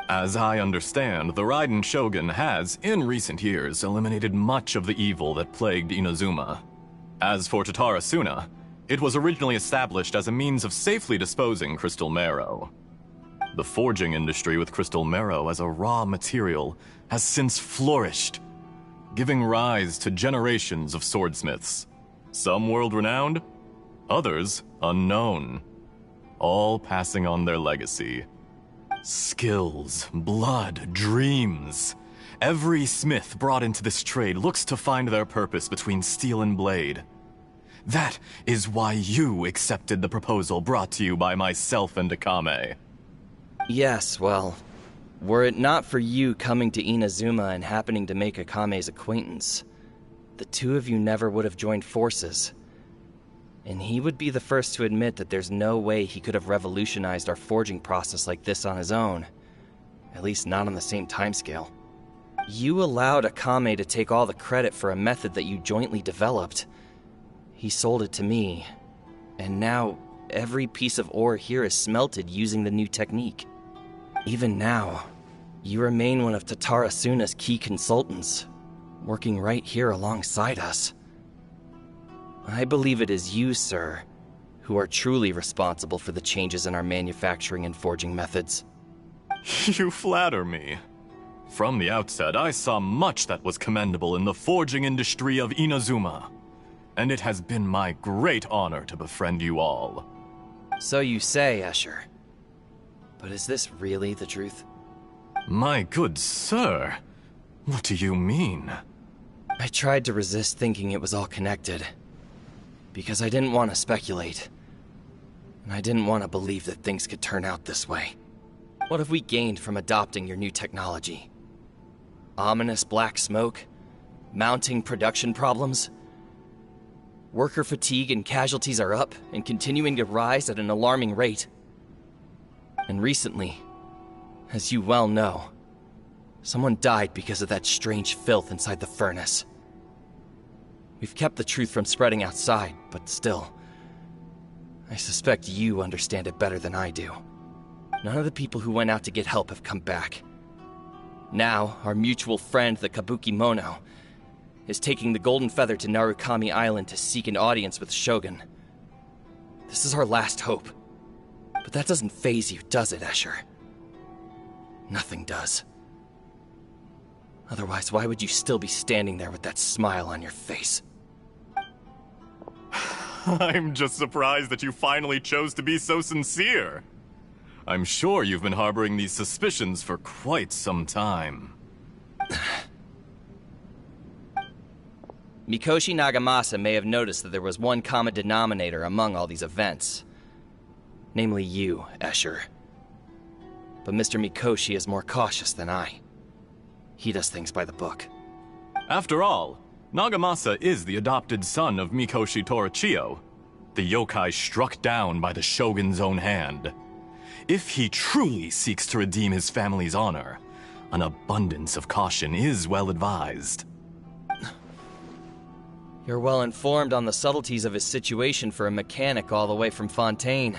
As I understand, the Raiden Shogun has, in recent years, eliminated much of the evil that plagued Inazuma. As for Tatara Suna, it was originally established as a means of safely disposing crystal marrow. The forging industry with crystal marrow as a raw material has since flourished, giving rise to generations of swordsmiths. Some world-renowned, others unknown, all passing on their legacy. Skills, blood, dreams. Every smith brought into this trade looks to find their purpose between steel and blade. That is why you accepted the proposal brought to you by myself and Akame.
Yes, well, were it not for you coming to Inazuma and happening to make Akame's acquaintance, the two of you never would have joined forces. And he would be the first to admit that there's no way he could have revolutionized our forging process like this on his own. At least not on the same timescale. You allowed Akame to take all the credit for a method that you jointly developed. He sold it to me, and now every piece of ore here is smelted using the new technique. Even now, you remain one of Tatara Suna's key consultants, working right here alongside us. I believe it is you, sir, who are truly responsible for the changes in our manufacturing and forging methods.
You flatter me. From the outset, I saw much that was commendable in the forging industry of Inazuma, and it has been my great honor to befriend you all.
So you say, Escher. But is this really the truth?
My good sir, what do you mean?
I tried to resist thinking it was all connected, because I didn't want to speculate, and I didn't want to believe that things could turn out this way. What have we gained from adopting your new technology? Ominous black smoke? Mounting production problems? Worker fatigue and casualties are up and continuing to rise at an alarming rate. And recently, as you well know, someone died because of that strange filth inside the furnace. We've kept the truth from spreading outside, but still, I suspect you understand it better than I do. None of the people who went out to get help have come back. Now, our mutual friend, the Kabuki Mono, is taking the Golden Feather to Narukami Island to seek an audience with Shogun. This is our last hope. But that doesn't faze you, does it, Escher? Nothing does. Otherwise, why would you still be standing there with that smile on your face?
I'm just surprised that you finally chose to be so sincere. I'm sure you've been harboring these suspicions for quite some time.
Mikoshi Nagamasa may have noticed that there was one common denominator among all these events. Namely you, Escher. But Mr. Mikoshi is more cautious than I. He does things by the book.
After all, Nagamasa is the adopted son of Mikoshi Torachiyo, the yokai struck down by the Shogun's own hand. If he truly seeks to redeem his family's honor, an abundance of caution is well advised.
You're well informed on the subtleties of his situation for a mechanic all the way from Fontaine.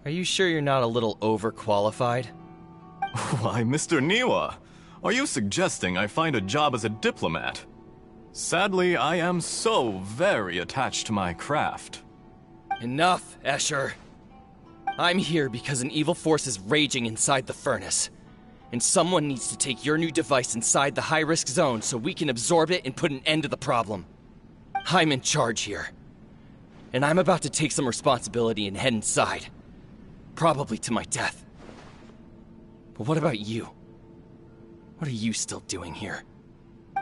Are you sure you're not a little overqualified?
Why, Mr. Niwa, are you suggesting I find a job as a diplomat? Sadly, I am so very attached to my craft.
Enough, Escher. I'm here because an evil force is raging inside the furnace. And someone needs to take your new device inside the high-risk zone so we can absorb it and put an end to the problem. I'm in charge here. And I'm about to take some responsibility and head inside. Probably to my death. But what about you? What are you still doing here?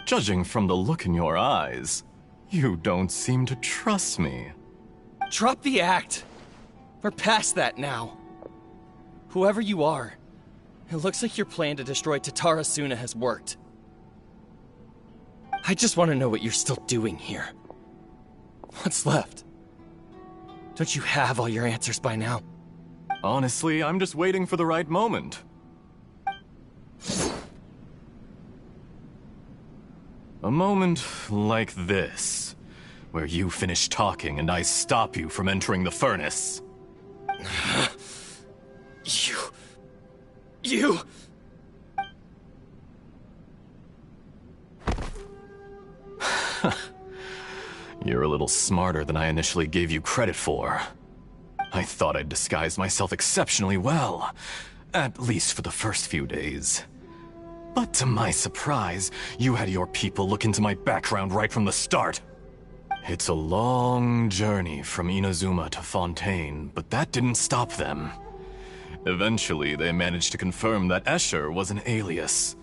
Judging from the look in your eyes, you don't seem to trust me.
Drop the act! We're past that now. Whoever you are, it looks like your plan to destroy Tatara Suna has worked. I just want to know what you're still doing here. What's left? Don't you have all your answers by now?
Honestly, I'm just waiting for the right moment. A moment like this, where you finish talking and I stop you from entering the furnace.
You...
You're a little smarter than I initially gave you credit for. I thought I'd disguised myself exceptionally well, at least for the first few days. But to my surprise, you had your people look into my background right from the start. It's a long journey from Inazuma to Fontaine, but that didn't stop them. Eventually, they managed to confirm that Escher was an alias,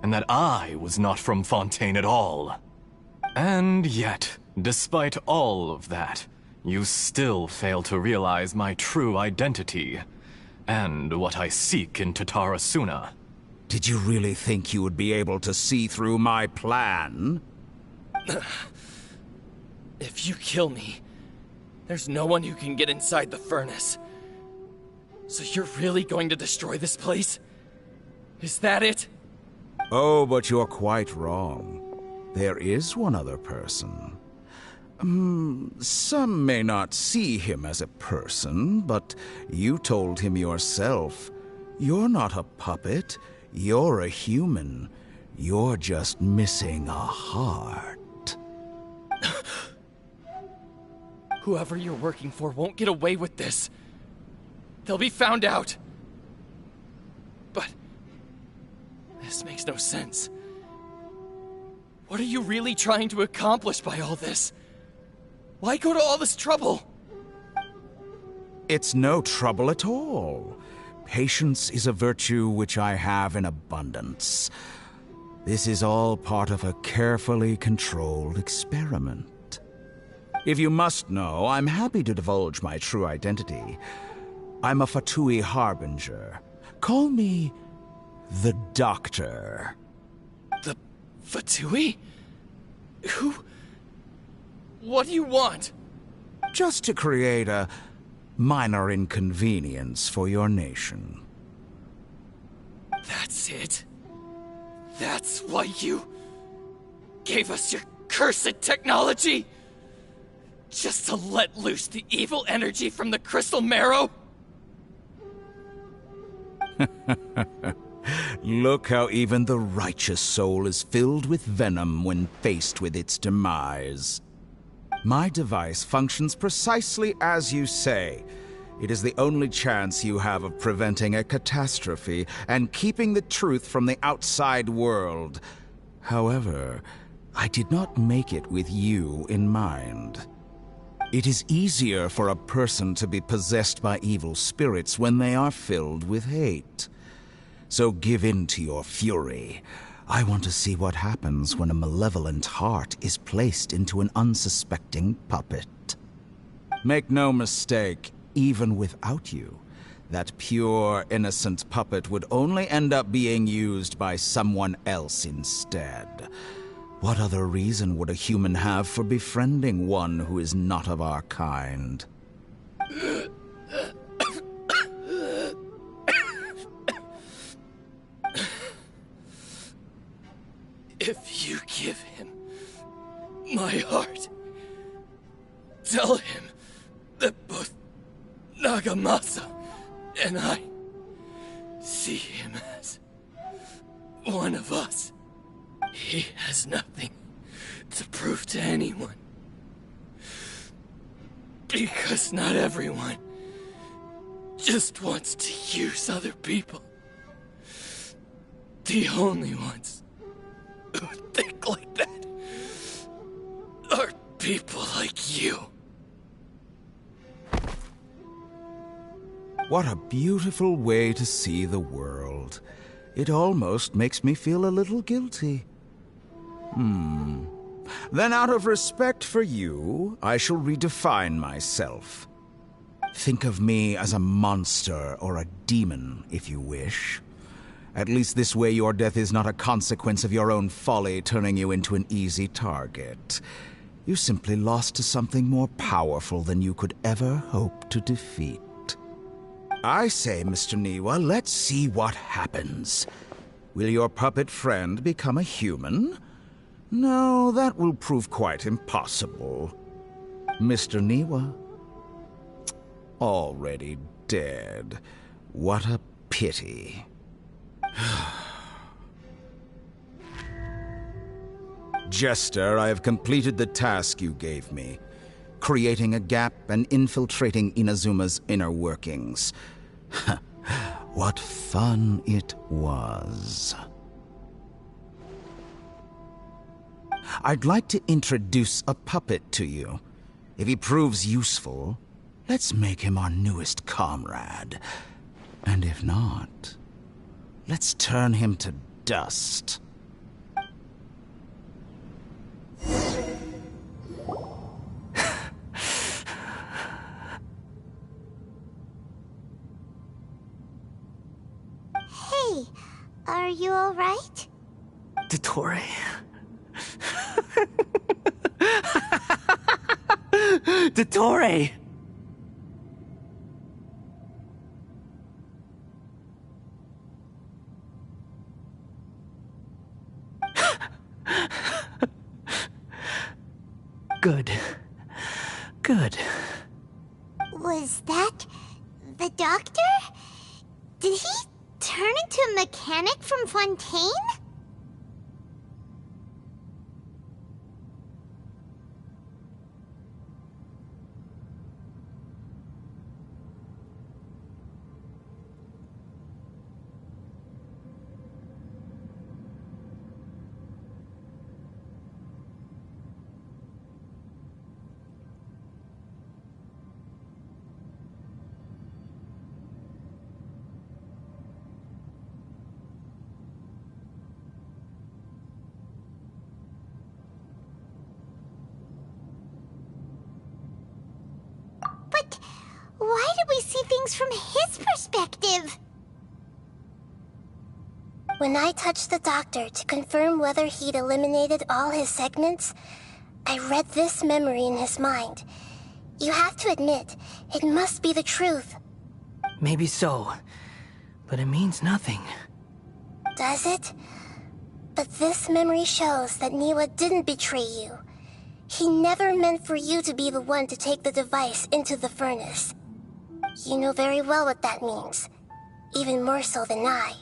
and that I was not from Fontaine at all. And yet, despite all of that, you still fail to realize my true identity, and what I seek in Tatara Suna.
Did you really think you would be able to see through my plan?
If you kill me, there's no one who can get inside the furnace. So you're really going to destroy this place? Is that it?
Oh, but you're quite wrong. There is one other person. Some may not see him as a person, but you told him yourself. You're not a puppet. You're a human. You're just missing a heart.
Whoever you're working for won't get away with this. They'll be found out. But this makes no sense. What are you really trying to accomplish by all this? Why go to all this trouble?
It's no trouble at all. Patience is a virtue which I have in abundance. This is all part of a carefully controlled experiment. If you must know, I'm happy to divulge my true identity. I'm a Fatui Harbinger. Call me the Doctor.
The Fatui? Who? What do you want?
Just to create a minor inconvenience for your nation.
That's it? That's why you gave us your cursed technology? Just to let loose the evil energy from the crystal marrow?
Look how even the righteous soul is filled with venom when faced with its demise. My device functions precisely as you say. It is the only chance you have of preventing a catastrophe and keeping the truth from the outside world. However, I did not make it with you in mind. It is easier for a person to be possessed by evil spirits when they are filled with hate. So give in to your fury. I want to see what happens when a malevolent heart is placed into an unsuspecting puppet. Make no mistake, even without you, that pure, innocent puppet would only end up being used by someone else instead. What other reason would a human have for befriending one who is not of our kind?
If you give him my heart, tell him that both Nagamasa and I see him as one of us. He has nothing to prove to anyone. Because not everyone just wants to use other people. The only ones who think like that are people like you.
What a beautiful way to see the world. It almost makes me feel a little guilty. Then out of respect for you, I shall redefine myself. Think of me as a monster or a demon, if you wish. At least this way your death is not a consequence of your own folly turning you into an easy target. You simply lost to something more powerful than you could ever hope to defeat. I say, Mr. Niwa, let's see what happens. Will your puppet friend become a human? No, that will prove quite impossible. Mr. Niwa? Already dead. What a pity. Jester, I have completed the task you gave me. Creating a gap and infiltrating Inazuma's inner workings. What fun it was. I'd like to introduce a puppet to you. If he proves useful, let's make him our newest comrade. And if not, let's turn him to dust.
Hey, are you alright?
Dottore. Dottore! Good. Good.
Was that the doctor? Did he turn into a mechanic from Fontaine? But why did we see things from his perspective?
When I touched the doctor to confirm whether he'd eliminated all his segments, I read this memory in his mind. You have to admit, it must be the truth.
Maybe so, but it means nothing.
Does it? But this memory shows that Niwa didn't betray you. He never meant for you to be the one to take the device into the furnace. You know very well what that means. Even more so than I.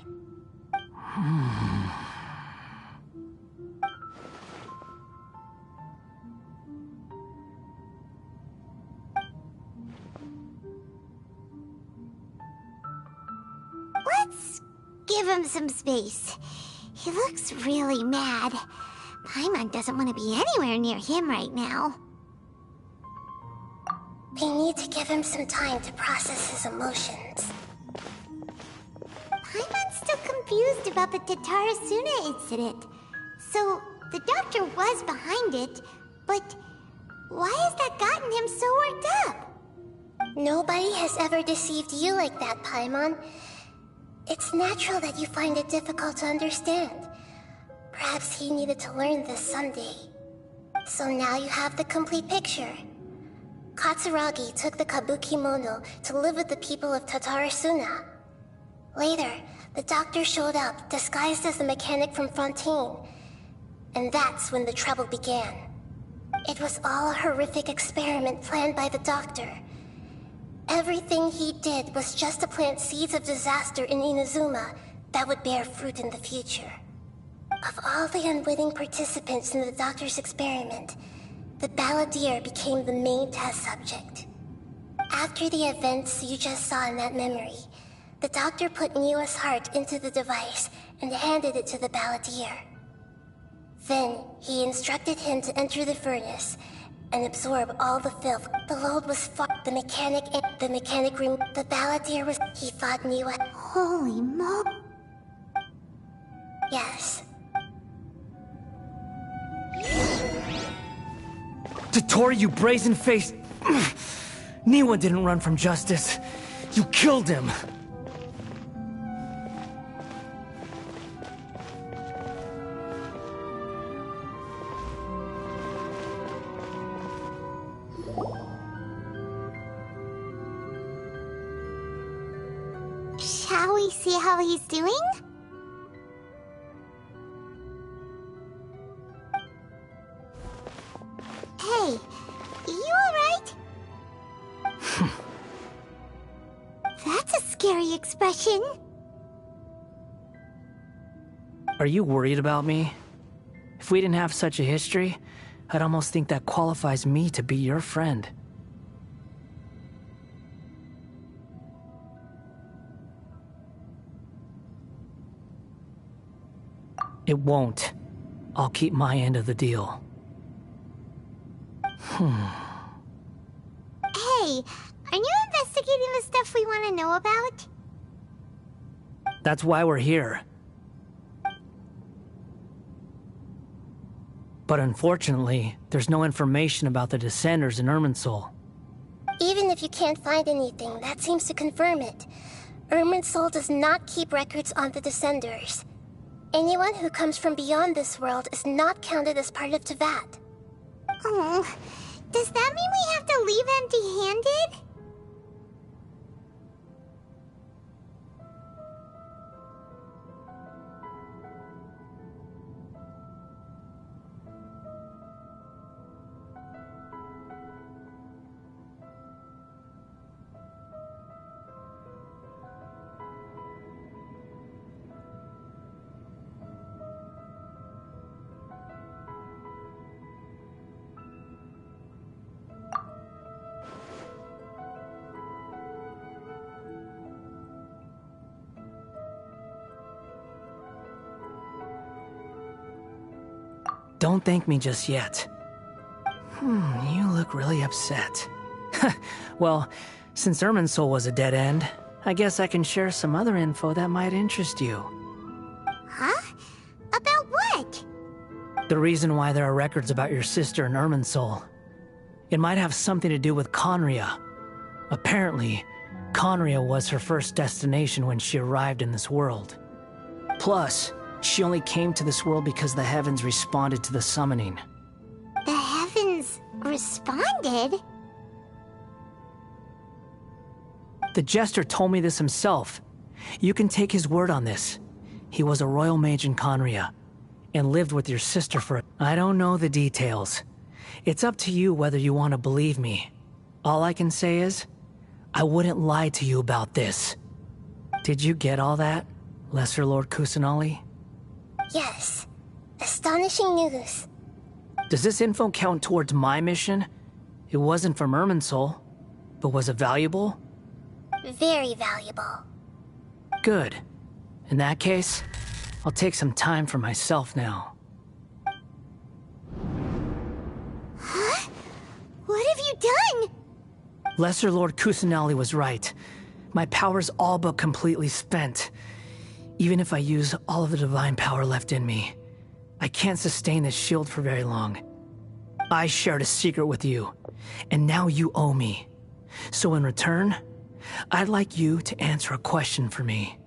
Let's give him some space. He looks really mad. Paimon doesn't want to be anywhere near him right now.
We need to give him some time to process his emotions.
Paimon's still confused about the Tatarasuna incident. So, the doctor was behind it, but why has that gotten him so worked up?
Nobody has ever deceived you like that, Paimon. It's natural that you find it difficult to understand. Perhaps he needed to learn this someday. So now you have the complete picture. Katsuragi took the Kabuki Mono to live with the people of Tatarasuna. Later, the doctor showed up, disguised as the mechanic from Fontaine. And that's when the trouble began. It was all a horrific experiment planned by the doctor. Everything he did was just to plant seeds of disaster in Inazuma that would bear fruit in the future. Of all the unwitting participants in the doctor's experiment, the balladeer became the main test subject. After the events you just saw in that memory, the doctor put Niwa's heart into the device and handed it to the balladeer. Then, he instructed him to enter the furnace and absorb all the filth. The load was far. The mechanic room. The balladeer was. He thought Niwa.
Holy mo.
Yes.
Tottori, you brazen-faced... Niwa didn't run from justice. You killed him.
Shall we see how he's doing? Hey, you alright? That's a scary expression.
Are you worried about me? If we didn't have such a history, I'd almost think that qualifies me to be your friend. It won't. I'll keep my end of the deal.
Hey, are you investigating the stuff we want to know about?
That's why we're here. But unfortunately, there's no information about the Descenders in Irminsul.
Even if you can't find anything, that seems to confirm it. Irminsul does not keep records on the Descenders. Anyone who comes from beyond this world is not counted as part of Tevat.
Oh, does that mean we have to leave empty-handed?
Don't thank me just yet. You look really upset. Well, since Irminsul was a dead end, I guess I can share some other info that might interest you.
Huh? About what?
The reason why there are records about your sister in Irminsul. It might have something to do with Conria. Apparently, Conria was her first destination when she arrived in this world. Plus, she only came to this world because the heavens responded to the summoning.
The heavens responded?
The Jester told me this himself. You can take his word on this. He was a royal mage in Conria, and lived with your sister for... I don't know the details. It's up to you whether you want to believe me. All I can say is, I wouldn't lie to you about this. Did you get all that, Lesser Lord Kusanali?
Yes. Astonishing news.
Does this info count towards my mission? It wasn't from Irminsul, but was it valuable?
Very valuable.
Good. In that case, I'll take some time for myself now.
Huh? What have you done?
Lesser Lord Kusanali was right. My power's all but completely spent. Even if I use all of the divine power left in me, I can't sustain this shield for very long. I shared a secret with you, and now you owe me. So in return, I'd like you to answer a question for me.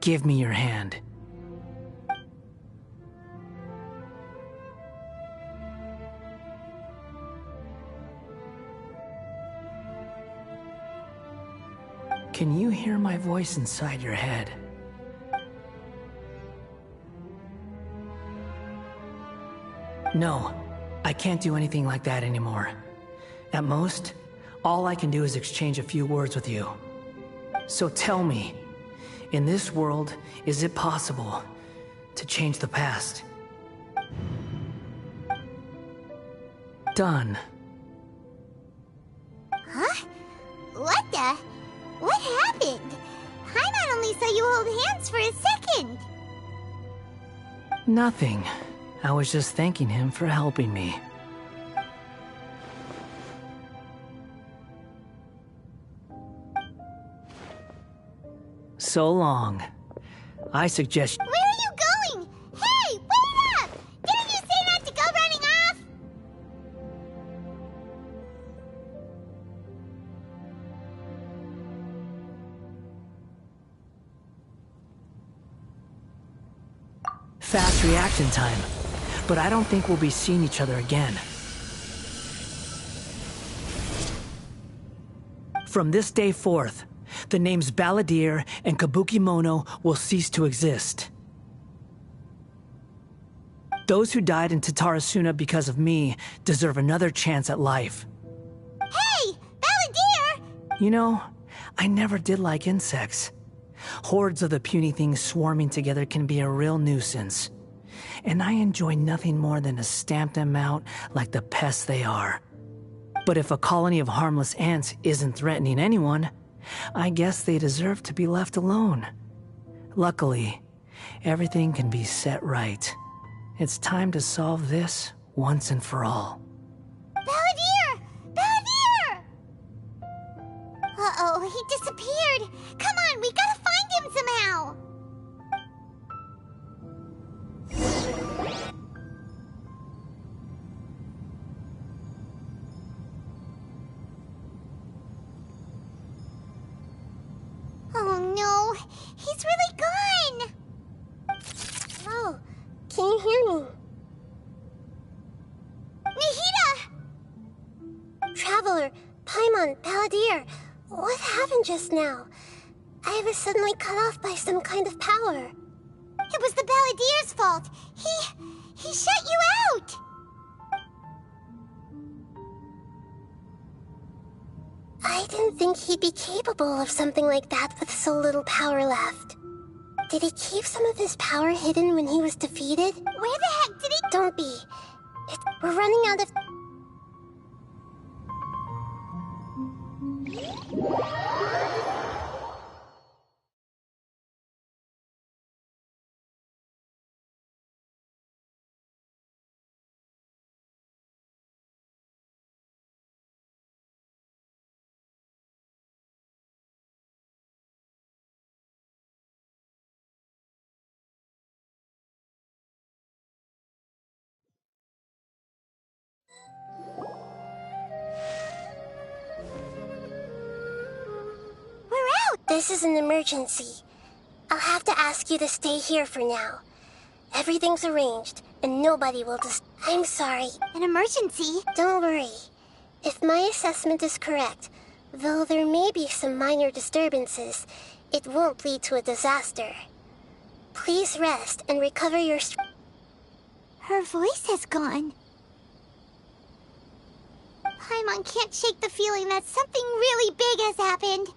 Give me your hand. Can you hear my voice inside your head? No, I can't do anything like that anymore. At most, all I can do is exchange a few words with you. So tell me, in this world, is it possible to change the past? Done.
Huh? What the? What happened? Paimon only saw you hold hands for a second.
Nothing. I was just thanking him for helping me. So long. I suggest...
Where are you going? Hey, wait up! Didn't you say not to go running off?
Fast reaction time. But I don't think we'll be seeing each other again. From this day forth, the names Balladeer and Kabukimono will cease to exist. Those who died in Tatarasuna because of me deserve another chance at life.
Hey, Balladeer!
You know, I never did like insects. Hordes of the puny things swarming together can be a real nuisance. And I enjoy nothing more than to stamp them out like the pests they are. But if a colony of harmless ants isn't threatening anyone, I guess they deserve to be left alone. Luckily, everything can be set right. It's time to solve this once and for all.
Balladeer! Balladeer! Uh-oh, he disappeared. Come on, we gotta find him somehow. Oh no, he's really gone!
Oh, can you hear me?
Nahida!
Traveler, Paimon, Balladeer, what happened just now? I was suddenly cut off by some kind of power.
It was the Balladeer's fault. He shut you out!
I didn't think he'd be capable of something like that with so little power left. Did he keep some of his power hidden when he was defeated?
Where the heck did he—
Don't be. We're running out of... This is an emergency. I'll have to ask you to stay here for now. Everything's arranged, and nobody will I'm sorry.
An emergency?
Don't worry. If my assessment is correct, though there may be some minor disturbances, it won't lead to a disaster. Please rest and recover your strength.
Her voice has gone. Paimon can't shake the feeling that something really big has happened.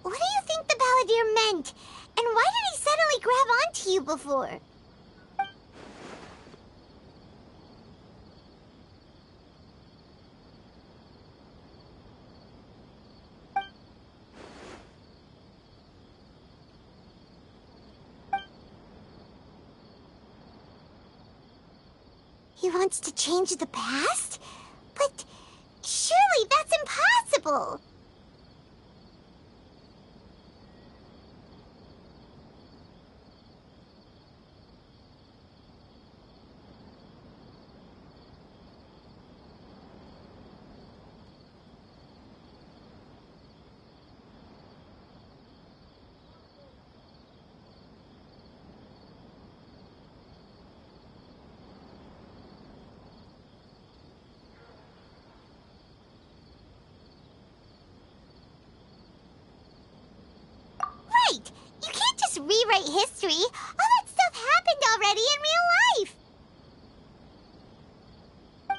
What do you think the Balladeer meant? And why did he suddenly grab onto you before? He wants to change the past? But surely that's impossible! Right! You can't just rewrite history. All that stuff happened already in real life.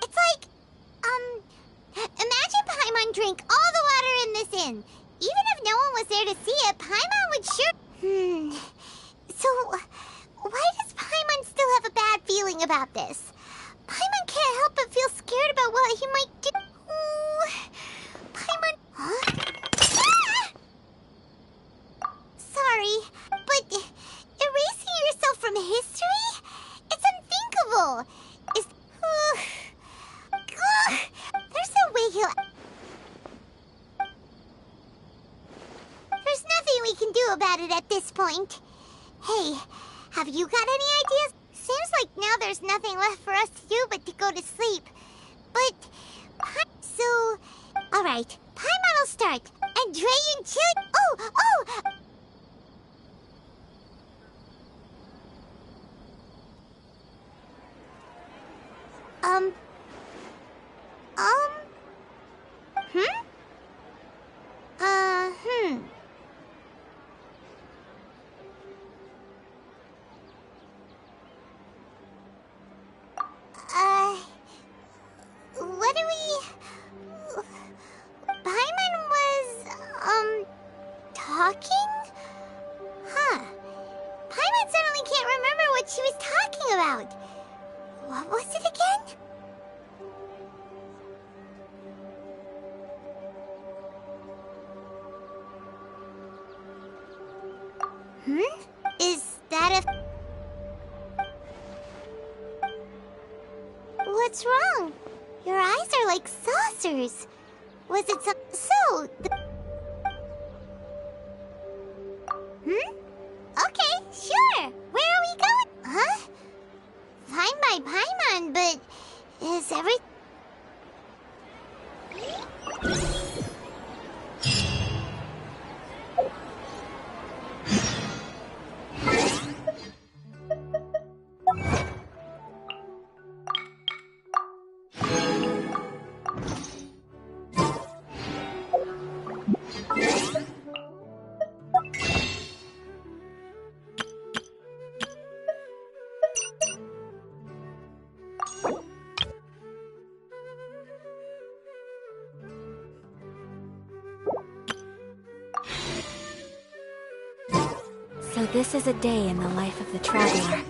It's like, imagine Paimon drank all the water in this inn. Even if no one was there to see it, Paimon would sure... So, why does Paimon still have a bad feeling about this? Paimon can't help but feel scared about what he might do. Paimon... Huh? Sorry, but erasing yourself from history? It's unthinkable. There's no way he'll... There's nothing we can do about it at this point. Hey, have you got any ideas? Seems like now there's nothing left for us to do but to go to sleep. But... So... Alright, Paimon will start. And Dre and Chili... Oh! What do we... Paimon was, talking? Huh. Paimon suddenly can't remember what she was talking about. What was it again? Is that a... What's wrong? Your eyes are like saucers. Was it so... Okay, sure. Where are we going? Huh? Fine by Paimon, but... Is every...
So this is a day in the life of the traveler.